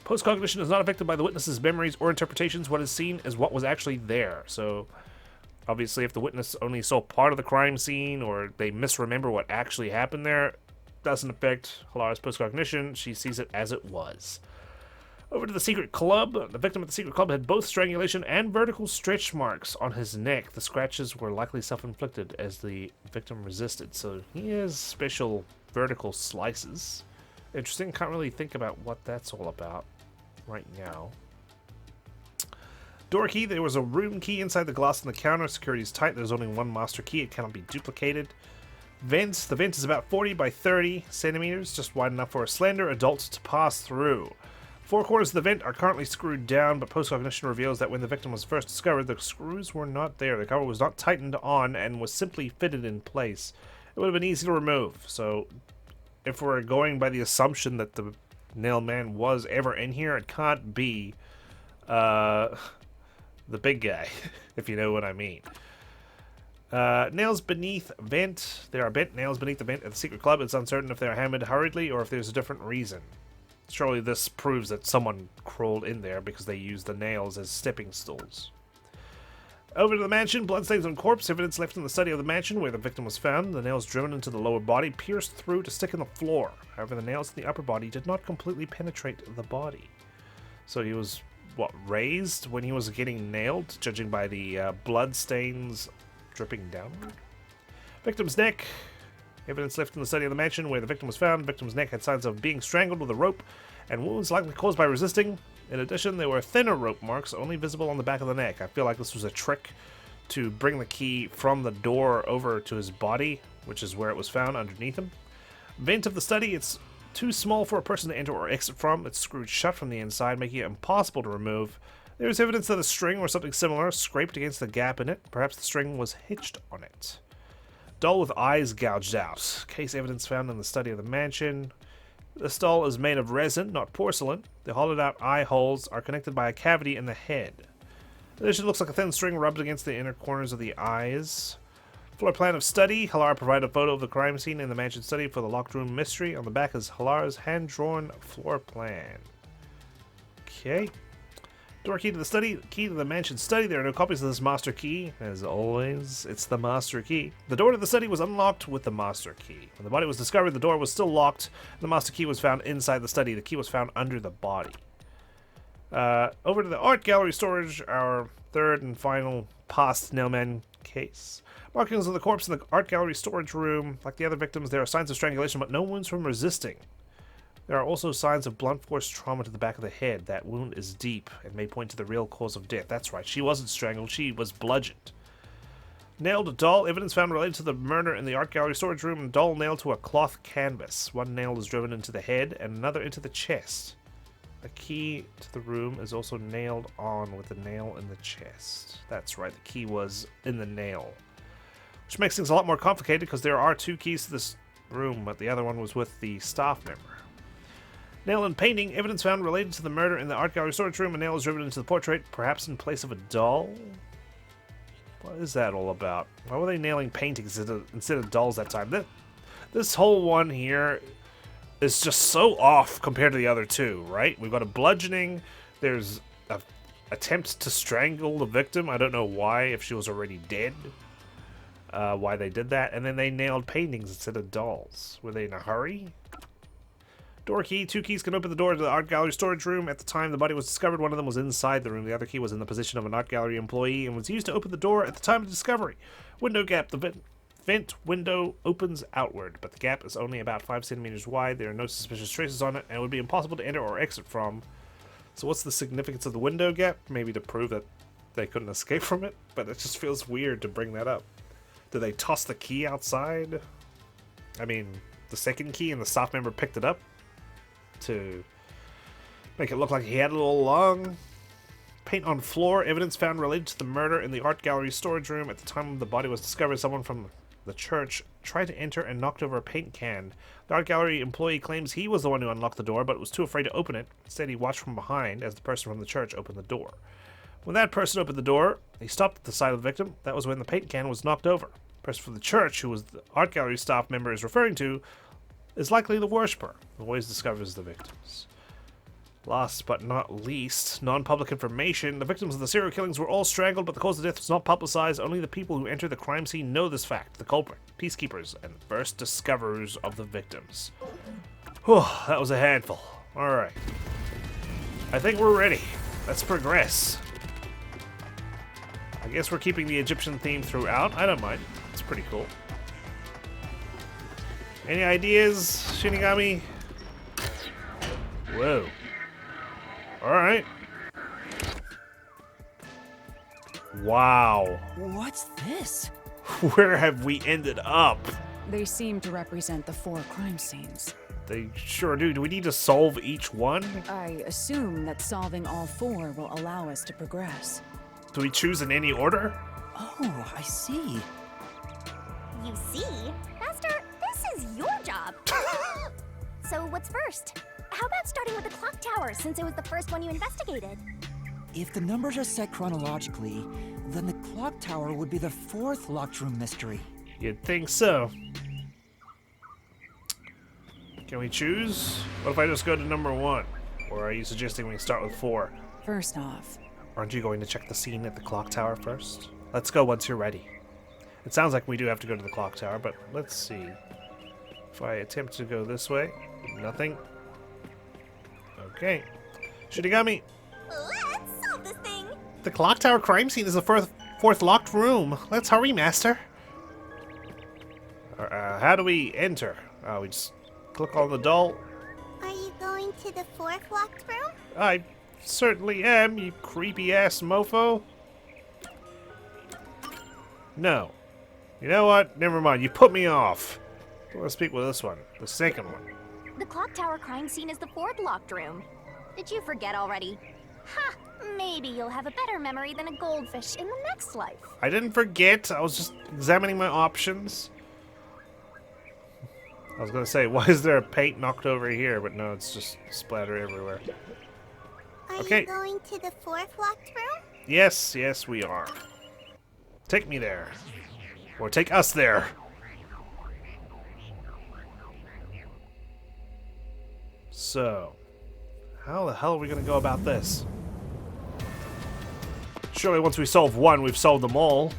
[SPEAKER 1] Post-cognition is not affected by the witness's memories or interpretations. What is seen is what was actually there. So, obviously, if the witness only saw part of the crime scene or they misremember what actually happened there, doesn't affect Halara's postcognition. She sees it as it was. Over to the secret club. The victim at the secret club had both strangulation and vertical stretch marks on his neck. The scratches were likely self-inflicted as the victim resisted. So he has special vertical slices. Interesting. Can't really think about what that's all about right now. Door key. There was a room key inside the glass on the counter. Security is tight. There's only one master key. It cannot be duplicated. Vents. The vent is about 40 by 30 centimeters, just wide enough for a slender adult to pass through. 4 corners of the vent are currently screwed down, but post-cognition reveals that when the victim was first discovered, the screws were not there. The cover was not tightened on and was simply fitted in place. It would have been easy to remove. So, if we're going by the assumption that the Nailman was ever in here, it can't be the big guy, if you know what I mean. Nails beneath vent. There are bent nails beneath the vent at the secret club. It's uncertain if they are hammered hurriedly or if there's a different reason. Surely this proves that someone crawled in there because they used the nails as stepping stools. Over to the mansion. Bloodstains on corpse. Evidence left in the study of the mansion where the victim was found. The nails driven into the lower body, pierced through to stick in the floor. However, the nails in the upper body did not completely penetrate the body. So he was, what, raised when he was getting nailed, judging by the blood stains dripping downward? Victim's neck. Evidence left in the study of the mansion where the victim was found. Victim's neck had signs of being strangled with a rope and wounds likely caused by resisting. In addition, there were thinner rope marks only visible on the back of the neck. I feel like this was a trick to bring the key from the door over to his body, which is where it was found underneath him. Vent of the study. It's too small for a person to enter or exit from. It's screwed shut from the inside, making it impossible to remove. There is evidence that a string or something similar scraped against the gap in it. Perhaps the string was hitched on it. Doll with eyes gouged out. Case evidence found in the study of the mansion. This doll is made of resin, not porcelain. The hollowed out eye holes are connected by a cavity in the head. In addition, it looks like a thin string rubbed against the inner corners of the eyes. Floor plan of study. Halara provided a photo of the crime scene in the mansion study for the locked room mystery. On the back is Halara's hand-drawn floor plan. Okay. Door key to the study. Key to the mansion study. There are no copies of this master key. As always, it's the master key. The door to the study was unlocked with the master key. When the body was discovered, the door was still locked. The master key was found inside the study. The key was found under the body. Over to the art gallery storage, our third and final past Nailman case. Markings of the corpse in the art gallery storage room. Like the other victims, there are signs of strangulation, but no wounds from resisting. There are also signs of blunt force trauma to the back of the head. That wound is deep and may point to the real cause of death. That's right, she wasn't strangled, she was bludgeoned. Nailed doll. Evidence found related to the murder in the art gallery storage room. And doll nailed to a cloth canvas. One nail is driven into the head and another into the chest. A key to the room is also nailed on with a nail in the chest. That's right, the key was in the nail. Which makes things a lot more complicated because there are two keys to this room, but the other one was with the staff member. Nail and painting. Evidence found related to the murder in the art gallery storage room. A nail is driven into the portrait, perhaps in place of a doll. What is that all about? Why were they nailing paintings instead of dolls that time? This whole one here is just so off compared to the other two, right? We've got a bludgeoning. There's an attempt to strangle the victim. I don't know why, if she was already dead. Why they did that. And then they nailed paintings instead of dolls. Were they in a hurry? Door key. Two keys can open the door to the art gallery storage room. At the time the body was discovered, one of them was inside the room. The other key was in the position of an art gallery employee and was used to open the door at the time of discovery. Window gap. The vent window opens outward, but the gap is only about 5 centimeters wide. There are no suspicious traces on it, and it would be impossible to enter or exit from. So what's the significance of the window gap? Maybe to prove that they couldn't escape from it, but it just feels weird to bring that up. Did they toss the key outside? I mean, the second key and the staff member picked it up to make it look like he had it all along. Paint on floor. Evidence found related to the murder in the art gallery storage room. At the time the body was discovered, someone from the church tried to enter and knocked over a paint can. The art gallery employee claims he was the one who unlocked the door, but was too afraid to open it. Instead, he watched from behind as the person from the church opened the door. When that person opened the door, he stopped at the side of the victim. That was when the paint can was knocked over. The person from the church, who was the art gallery staff member is referring to, is likely the worshipper, who always discovers the victims. Last but not least, non-public information. The victims of the serial killings were all strangled, but the cause of death was not publicized. Only the people who entered the crime scene know this fact. The culprit, peacekeepers, and first discoverers of the victims. Whew, that was a handful. Alright. I think we're ready. Let's progress. I guess we're keeping the Egyptian theme throughout. I don't mind. It's pretty cool. Any ideas, Shinigami? Whoa. Alright. Wow.
[SPEAKER 3] What's this?
[SPEAKER 1] Where have we ended up?
[SPEAKER 2] They seem to represent the 4 crime scenes.
[SPEAKER 1] They sure do. Do we need to solve each one?
[SPEAKER 2] I assume that solving all 4 will allow us to progress.
[SPEAKER 1] Do we choose in any order?
[SPEAKER 3] Oh, I see.
[SPEAKER 4] You see? Master, this is your job. So what's first? How about starting with the clock tower, since it was the first one you investigated?
[SPEAKER 3] If the numbers are set chronologically, then the clock tower would be the 4th locked room mystery.
[SPEAKER 1] You'd think so. Can we choose? What if I just go to number 1? Or are you suggesting we start with 4?
[SPEAKER 2] First off,
[SPEAKER 1] Aren't you going to check the scene at the clock tower first? Let's go once you're ready. It sounds like we do have to go to the clock tower, but let's see. If I attempt to go this way, nothing. Okay. Shinigami!
[SPEAKER 4] Let's solve this thing!
[SPEAKER 1] The clock tower crime scene is the fourth locked room. Let's hurry, Master. How do we enter? We just click on the doll.
[SPEAKER 4] Are you going to the 4th locked room?
[SPEAKER 1] I certainly am, you creepy ass mofo. No. You know what? Never mind. You put me off. Let's speak with this one. The second one.
[SPEAKER 4] The clock tower crime scene is the 4th locked room. Did you forget already? Ha! Maybe you'll have a better memory than a goldfish in the next life.
[SPEAKER 1] I didn't forget. I was just examining my options. I was gonna say, why is there a paint knocked over here? But no, it's just splatter everywhere.
[SPEAKER 4] Are
[SPEAKER 1] Okay.
[SPEAKER 4] you going to the 4th locked room?
[SPEAKER 1] Yes, yes, we are. Take me there. Or take us there. So, how the hell are we gonna go about this? Surely once we solve one, we've solved them all,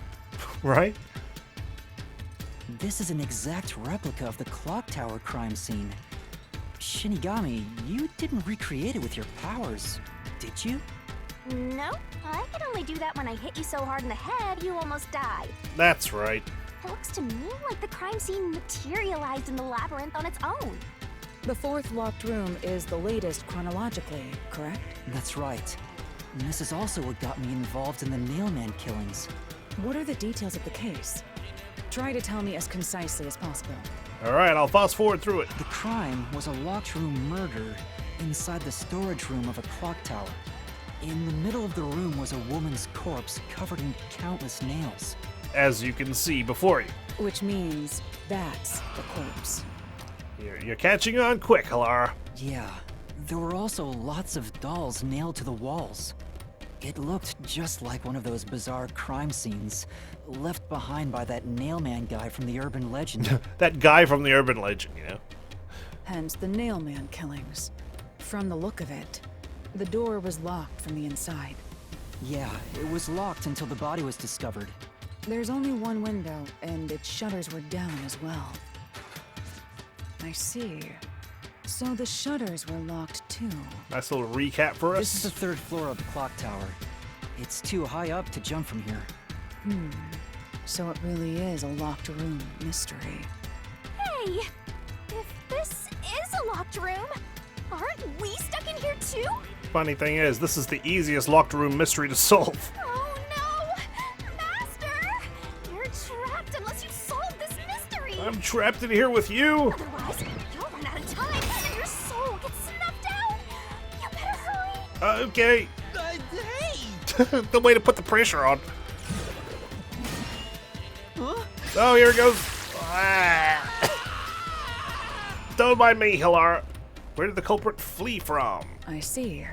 [SPEAKER 1] right?
[SPEAKER 3] This is an exact replica of the clock tower crime scene. Shinigami, you didn't recreate it with your powers, did you?
[SPEAKER 4] No, I could only do that when I hit you so hard in the head you almost died.
[SPEAKER 1] That's right.
[SPEAKER 4] It looks to me like the crime scene materialized in the labyrinth on its own.
[SPEAKER 2] the 4th locked room is the latest chronologically, correct?
[SPEAKER 3] That's right. And this is also what got me involved in the Nailman killings.
[SPEAKER 2] What are the details of the case? Try to tell me as concisely as possible.
[SPEAKER 1] Alright, I'll fast forward through it.
[SPEAKER 3] The crime was a locked room murder inside the storage room of a clock tower. In the middle of the room was a woman's corpse covered in countless nails.
[SPEAKER 1] As you can see before you.
[SPEAKER 2] Which means that's the corpse.
[SPEAKER 1] You're catching on quick, Halara.
[SPEAKER 3] Yeah, there were also lots of dolls nailed to the walls. It looked just like one of those bizarre crime scenes left behind by that Nailman guy from the urban legend.
[SPEAKER 1] That guy from the urban legend, you know?
[SPEAKER 2] Hence the Nailman killings. From the look of it, the door was locked from the inside.
[SPEAKER 3] Yeah, it was locked until the body was discovered.
[SPEAKER 2] There's only one window, and its shutters were down as well. I see. So the shutters were locked too.
[SPEAKER 1] Nice little recap for us.
[SPEAKER 3] This is the 3rd floor of the clock tower. It's too high up to jump from here.
[SPEAKER 2] So it really is a locked room mystery.
[SPEAKER 4] Hey! If this is a locked room, aren't we stuck in here too?
[SPEAKER 1] Funny thing is, this is the easiest locked room mystery to solve.
[SPEAKER 4] Oh no! Master! You're trapped unless you solve this mystery!
[SPEAKER 1] I'm trapped in here with you.
[SPEAKER 4] Otherwise, you'll run out of time and your soul gets snuffed out! You better hurry!
[SPEAKER 1] Okay.
[SPEAKER 3] Hey!
[SPEAKER 1] The way to put the pressure on.
[SPEAKER 3] Huh?
[SPEAKER 1] Oh, here it goes. Ah. Don't mind me, Halara. Where did the culprit flee from?
[SPEAKER 2] I see.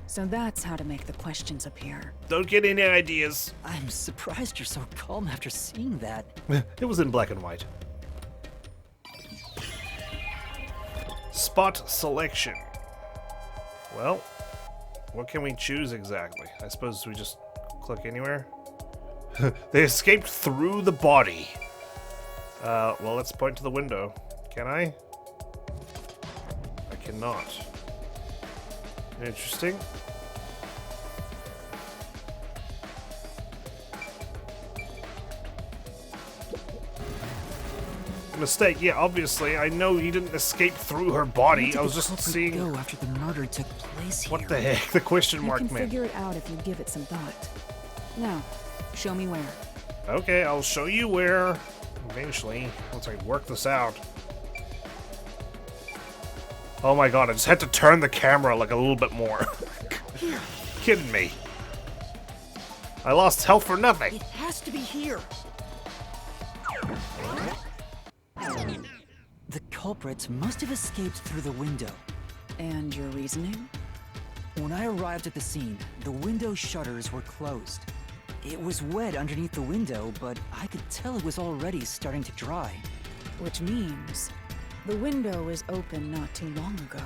[SPEAKER 2] So that's how to make the questions appear.
[SPEAKER 1] Don't get any ideas.
[SPEAKER 3] I'm surprised you're so calm after seeing that.
[SPEAKER 1] It was in black and white. Spot selection. Well, what can we choose exactly? I suppose we just click anywhere. They escaped through the body. Well, let's point to the window. Can I? I cannot. Interesting. Mistake. Yeah, obviously. I know he didn't escape through her body. I was just seeing.
[SPEAKER 3] Go after the murder took place here.
[SPEAKER 1] What the heck? The question
[SPEAKER 2] You
[SPEAKER 1] mark
[SPEAKER 2] can
[SPEAKER 1] man.
[SPEAKER 2] figure it out if you give it some thought. Now, show me where.
[SPEAKER 1] Okay, I'll show you where. Eventually, once I work this out. Oh my god, I just had to turn the camera like a little bit more. Kidding me. I lost health for nothing.
[SPEAKER 3] It has to be here. The culprit must have escaped through the window.
[SPEAKER 2] And your reasoning?
[SPEAKER 3] When I arrived at the scene, the window shutters were closed. It was wet underneath the window, but I could tell it was already starting to dry.
[SPEAKER 2] Which means the window was open not too long ago.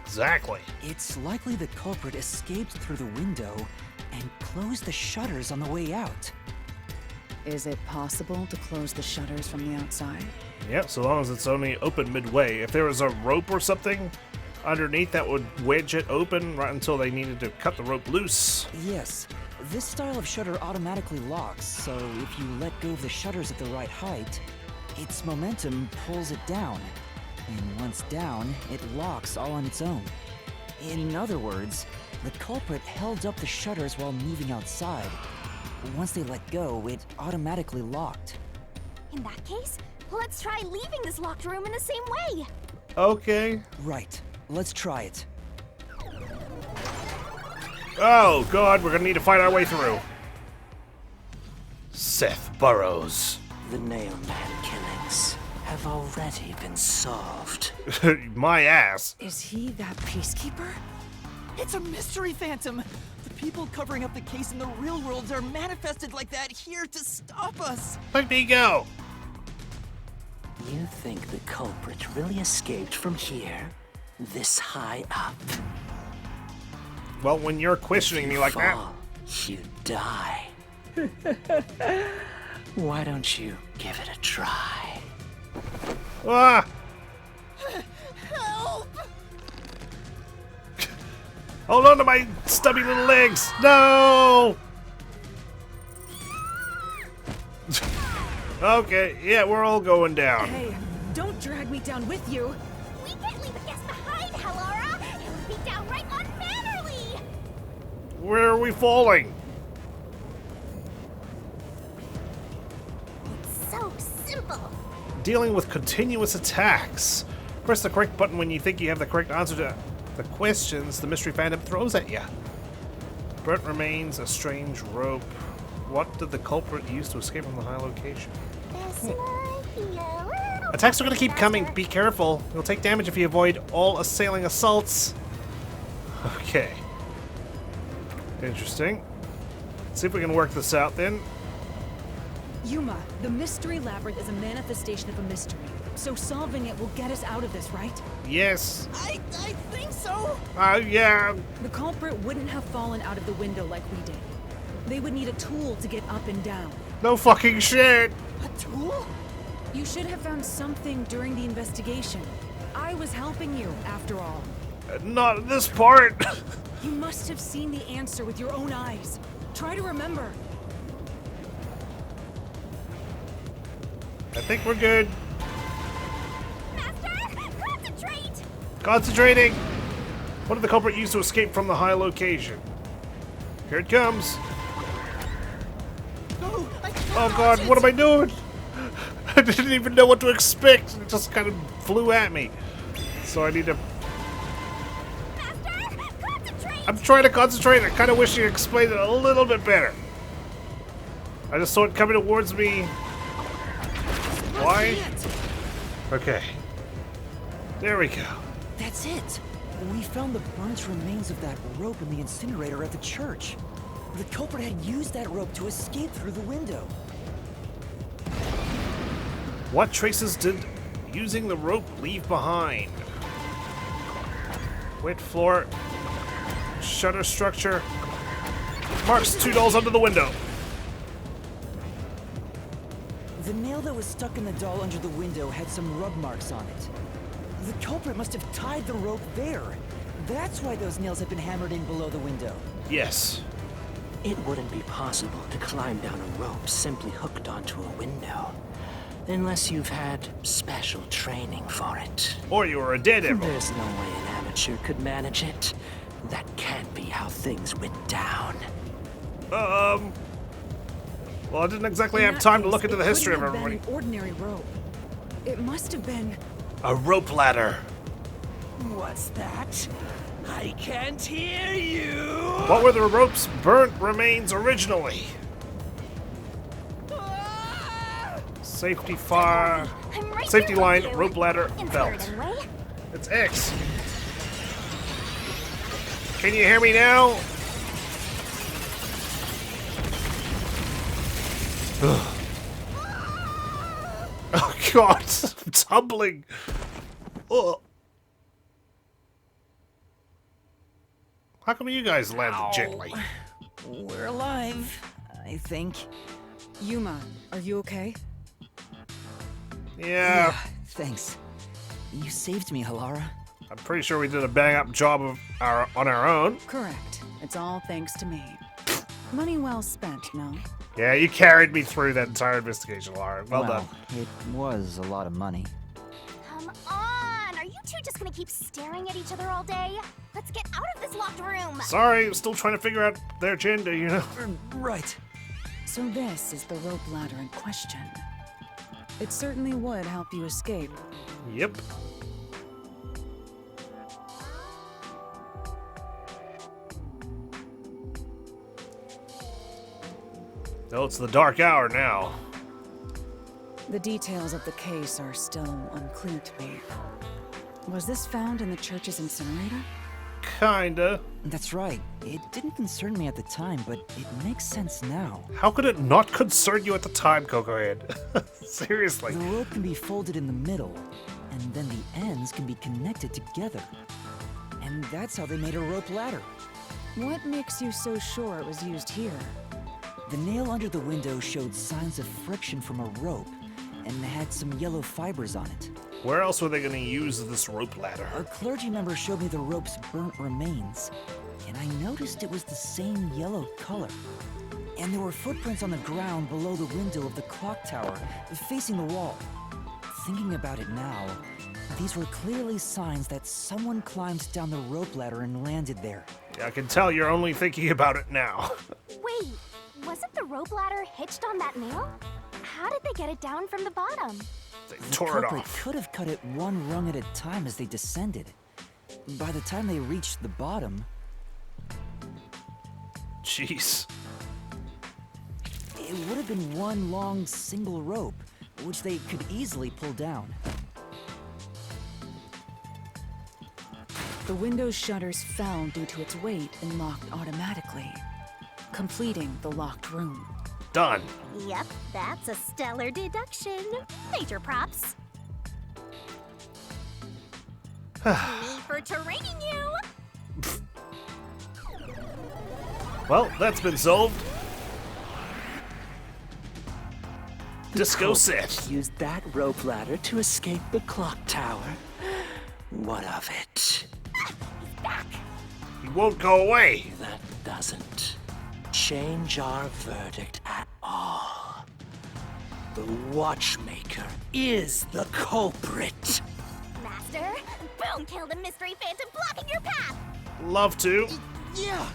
[SPEAKER 1] Exactly.
[SPEAKER 3] It's likely the culprit escaped through the window and closed the shutters on the way out.
[SPEAKER 2] Is it possible to close the shutters from the outside?
[SPEAKER 1] Yeah, so long as it's only open midway. If there was a rope or something underneath, that would wedge it open right until they needed to cut the rope loose.
[SPEAKER 3] Yes, this style of shutter automatically locks, so if you let go of the shutters at the right height, its momentum pulls it down. And once down, it locks all on its own. In other words, the culprit held up the shutters while moving outside. Once they let go, it automatically locked.
[SPEAKER 4] In that case, let's try leaving this locked room in the same way.
[SPEAKER 1] Okay.
[SPEAKER 3] Right, let's try it.
[SPEAKER 1] Oh, God, we're gonna need to fight our way through. Seth Burrows.
[SPEAKER 6] The Nailman killings have already been solved.
[SPEAKER 1] My ass.
[SPEAKER 2] Is he that peacekeeper?
[SPEAKER 3] It's a mystery phantom! The people covering up the case in the real world are manifested like that here to stop us!
[SPEAKER 1] Let me go.
[SPEAKER 6] You think the culprit really escaped from here? This high up?
[SPEAKER 1] Well, when you're questioning me like that.
[SPEAKER 6] Fall, you die. Why don't you give it a try?
[SPEAKER 1] Ah!
[SPEAKER 3] Help!
[SPEAKER 1] Hold on to my stubby little legs. No! Okay, yeah, we're all going down.
[SPEAKER 2] Hey, don't drag me down with you.
[SPEAKER 4] We can't leave a guest behind, Hallara. It would be downright unmannerly.
[SPEAKER 1] Where are we falling?
[SPEAKER 4] It's so simple.
[SPEAKER 1] Dealing with continuous attacks. Press the correct button when you think you have the correct answer to the questions the mystery phantom throws at you. Burnt remains, a strange rope. What did the culprit use to escape from the high location? Attacks are going to keep coming. Be careful. You'll take damage if you avoid all assailing assaults. Okay. Interesting. Let's see if we can work this out then.
[SPEAKER 2] Yuma, the Mystery Labyrinth is a manifestation of a mystery. So solving it will get us out of this, right?
[SPEAKER 1] Yes.
[SPEAKER 3] I think so!
[SPEAKER 1] Yeah.
[SPEAKER 2] The culprit wouldn't have fallen out of the window like we did. They would need a tool to get up and down.
[SPEAKER 1] No fucking shit.
[SPEAKER 3] A tool?
[SPEAKER 2] You should have found something during the investigation. I was helping you, after all.
[SPEAKER 1] Not this part.
[SPEAKER 2] You must have seen the answer with your own eyes. Try to remember.
[SPEAKER 1] I think we're good.
[SPEAKER 4] Master, concentrate.
[SPEAKER 1] Concentrating. What did the culprit use to escape from the high location? Here it comes.
[SPEAKER 3] No, I can't
[SPEAKER 1] Oh God,
[SPEAKER 3] dodge
[SPEAKER 1] what
[SPEAKER 3] it.
[SPEAKER 1] am I doing? I didn't even know what to expect. It just kind of flew at me. So I need to...
[SPEAKER 4] Master, concentrate.
[SPEAKER 1] I'm trying to concentrate. I kind of wish you explained it a little bit better. I just saw it coming towards me. Why? Okay. There we go.
[SPEAKER 3] That's it! We found the burnt remains of that rope in the incinerator at the church. The culprit had used that rope to escape through the window.
[SPEAKER 1] What traces did using the rope leave behind? Wet floor. Shutter structure. Marks 2 dolls under the window.
[SPEAKER 3] The nail that was stuck in the doll under the window had some rub marks on it. The culprit must have tied the rope there. That's why those nails had been hammered in below the window.
[SPEAKER 1] Yes.
[SPEAKER 6] It wouldn't be possible to climb down a rope simply hooked onto a window. Unless you've had special training for it.
[SPEAKER 1] Or you were a daredevil.
[SPEAKER 6] There's no way an amateur could manage it. That can't be how things went down.
[SPEAKER 1] Well, I didn't exactly
[SPEAKER 2] In
[SPEAKER 1] have
[SPEAKER 2] that
[SPEAKER 1] time to
[SPEAKER 2] case,
[SPEAKER 1] look into the
[SPEAKER 2] it
[SPEAKER 1] history of
[SPEAKER 2] couldn't have
[SPEAKER 1] everybody.
[SPEAKER 2] been an ordinary rope. It must have been.
[SPEAKER 1] A rope ladder.
[SPEAKER 3] What's that? I can't hear you!
[SPEAKER 1] What were the rope's burnt remains originally? Safety fire.
[SPEAKER 4] I'm right
[SPEAKER 1] Safety
[SPEAKER 4] here
[SPEAKER 1] line,
[SPEAKER 4] with you.
[SPEAKER 1] rope ladder,
[SPEAKER 4] In
[SPEAKER 1] belt.
[SPEAKER 4] spirit, anyway.
[SPEAKER 1] It's X. Can you hear me now? Oh god, I'm tumbling. Oh. How come you guys landed gently?
[SPEAKER 3] We're alive, I think.
[SPEAKER 2] Yuma, are you okay?
[SPEAKER 1] Yeah,
[SPEAKER 3] Thanks. You saved me, Halara.
[SPEAKER 1] I'm pretty sure we did a bang-up job of on our own.
[SPEAKER 2] Correct. It's all thanks to me. Money well spent, no?
[SPEAKER 1] Yeah, you carried me through that entire investigation, Laura. Well done.
[SPEAKER 3] It was a lot of money.
[SPEAKER 4] Come on! Are you two just gonna keep staring at each other all day? Let's get out of this locked room!
[SPEAKER 1] Sorry, I'm still trying to figure out their gender, you know?
[SPEAKER 3] Right.
[SPEAKER 2] So this is the rope ladder in question. It certainly would help you escape.
[SPEAKER 1] Yep. Oh, it's the dark hour now.
[SPEAKER 2] The details of the case are still unclear to me. Was this found in the church's incinerator?
[SPEAKER 1] Kinda.
[SPEAKER 3] That's right. It didn't concern me at the time, but it makes sense now.
[SPEAKER 1] How could it not concern you at the time, Kokohead? Seriously.
[SPEAKER 3] The rope can be folded in the middle, and then the ends can be connected together. And that's how they made a rope ladder.
[SPEAKER 2] What makes you so sure it was used here?
[SPEAKER 3] The nail under the window showed signs of friction from a rope, and had some yellow fibers on it.
[SPEAKER 1] Where else were they going to use this rope ladder?
[SPEAKER 3] A clergy member showed me the rope's burnt remains, and I noticed it was the same yellow color. And there were footprints on the ground below the window of the clock tower, facing the wall. Thinking about it now, these were clearly signs that someone climbed down the rope ladder and landed there.
[SPEAKER 1] I can tell you're only thinking about it now.
[SPEAKER 4] Wait, wasn't the rope ladder hitched on that nail? How did they get it down from the bottom?
[SPEAKER 1] They
[SPEAKER 3] The
[SPEAKER 1] tore it
[SPEAKER 3] culprit
[SPEAKER 1] off.
[SPEAKER 3] could have cut it one rung at a time as they descended. By the time they reached the bottom,
[SPEAKER 1] Jeez.
[SPEAKER 3] it would have been one long single rope, which they could easily pull down.
[SPEAKER 2] The window's shutters fell due to its weight and locked automatically, completing the locked room.
[SPEAKER 1] Done.
[SPEAKER 4] Yep, that's a stellar deduction. Major props. Me for training you!
[SPEAKER 1] Well, that's been solved. Disco set.
[SPEAKER 9] Used that rope ladder to escape the clock tower. What of it?
[SPEAKER 1] He won't go away.
[SPEAKER 9] That doesn't change our verdict at all. The watchmaker is the culprit.
[SPEAKER 4] Master, boom kill the mystery phantom blocking your path!
[SPEAKER 1] Love to.
[SPEAKER 3] Yeah!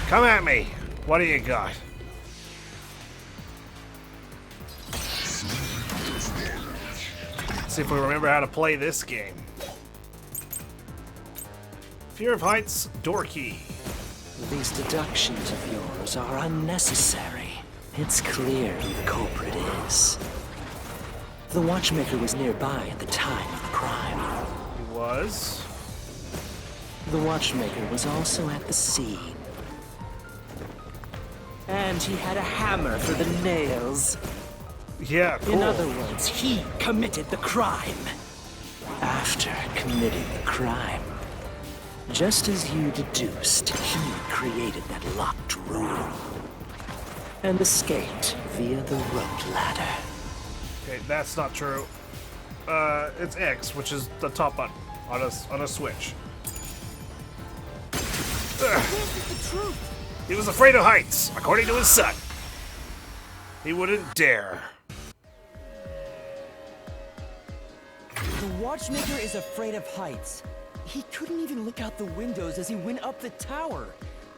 [SPEAKER 1] Come at me. What do you got? See if we remember how to play this game. Fear of heights, door key.
[SPEAKER 9] These deductions of yours are unnecessary. It's clear who the culprit is. The watchmaker was nearby at the time of the crime.
[SPEAKER 1] He was.
[SPEAKER 9] The watchmaker was also at the scene. And he had a hammer for the nails.
[SPEAKER 1] Yeah, cool.
[SPEAKER 9] In other words, he committed the crime. After committing the crime, just as you deduced, he created that locked room and escaped via the rope ladder.
[SPEAKER 1] Okay, that's not true. It's X, which is the top button on a switch.
[SPEAKER 4] This is the truth!
[SPEAKER 1] He was afraid of heights, according to his son. He wouldn't dare.
[SPEAKER 3] The watchmaker is afraid of heights. He couldn't even look out the windows as he went up the tower.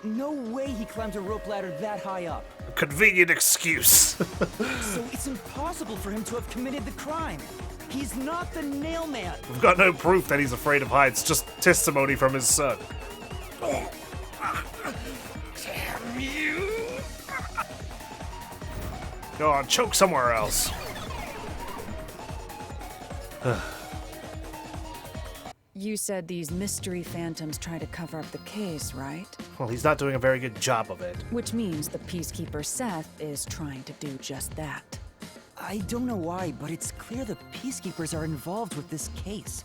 [SPEAKER 3] No way he climbed a rope ladder that high up.
[SPEAKER 1] A convenient excuse.
[SPEAKER 3] So it's impossible for him to have committed the crime. He's not the nail man.
[SPEAKER 1] We've got no proof that he's afraid of heights, just testimony from his son.
[SPEAKER 3] Damn you!
[SPEAKER 1] Go on, choke somewhere else.
[SPEAKER 2] You said these mystery phantoms try to cover up the case, right?
[SPEAKER 1] Well, he's not doing a very good job of it.
[SPEAKER 2] Which means the Peacekeeper Seth is trying to do just that.
[SPEAKER 3] I don't know why, but it's clear the Peacekeepers are involved with this case.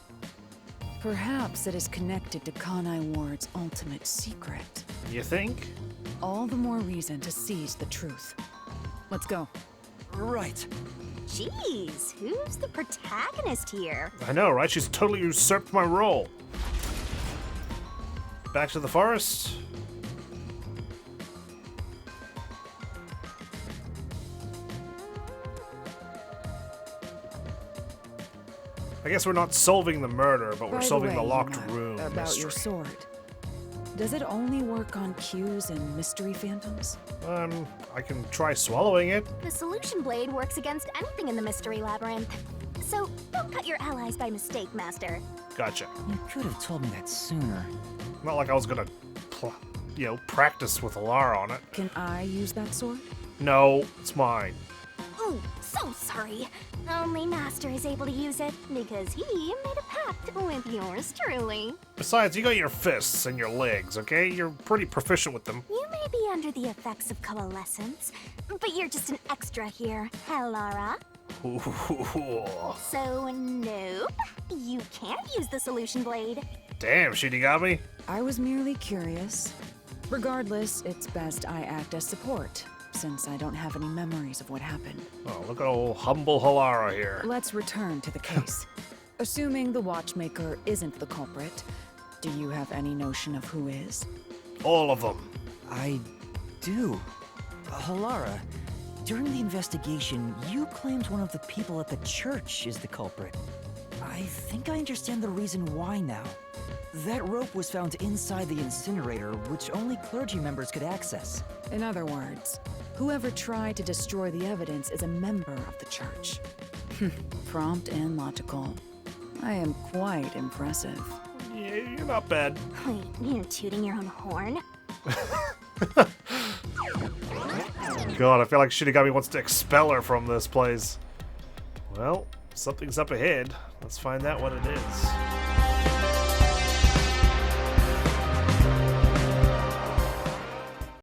[SPEAKER 2] Perhaps it is connected to Kanai Ward's ultimate secret.
[SPEAKER 1] You think?
[SPEAKER 2] All the more reason to seize the truth. Let's go.
[SPEAKER 3] Right.
[SPEAKER 4] Jeez, who's the protagonist here?
[SPEAKER 1] I know, right? She's totally usurped my role. Back to the forest. I guess we're not solving the murder, but we're
[SPEAKER 2] By
[SPEAKER 1] solving the
[SPEAKER 2] way,
[SPEAKER 1] locked
[SPEAKER 2] Yuma,
[SPEAKER 1] room
[SPEAKER 2] about
[SPEAKER 1] mystery.
[SPEAKER 2] your sword. Does it only work on cues and mystery phantoms?
[SPEAKER 1] I can try swallowing it.
[SPEAKER 4] The solution blade works against anything in the Mystery Labyrinth. So, don't cut your allies by mistake, Master.
[SPEAKER 1] Gotcha.
[SPEAKER 3] You could have told me that sooner.
[SPEAKER 1] Not like I was gonna, practice with Alara on it.
[SPEAKER 2] Can I use that sword?
[SPEAKER 1] No, it's mine.
[SPEAKER 4] Ooh, so sorry. Only Master is able to use it because he made a pact with yours truly.
[SPEAKER 1] Besides, you got your fists and your legs, okay? You're pretty proficient with them.
[SPEAKER 4] You may be under the effects of coalescence, but you're just an extra here, Hellara. So, nope, you can't use the solution blade.
[SPEAKER 1] Damn, Shinigami.
[SPEAKER 2] I was merely curious. Regardless, it's best I act as support, since I don't have any memories of what happened.
[SPEAKER 1] Oh, look at old humble Halara here.
[SPEAKER 2] Let's return to the case. Assuming the watchmaker isn't the culprit, do you have any notion of who is?
[SPEAKER 1] All of them.
[SPEAKER 3] I do. Halara, during the investigation, you claimed one of the people at the church is the culprit. I think I understand the reason why now. That rope was found inside the incinerator, which only clergy members could access.
[SPEAKER 2] In other words, whoever tried to destroy the evidence is a member of the church. Prompt and logical. I am quite impressive.
[SPEAKER 1] Yeah, you're not bad.
[SPEAKER 4] Wait, you're tooting your own horn?
[SPEAKER 1] God, I feel like Shinigami wants to expel her from this place. Well, something's up ahead. Let's find out what it is.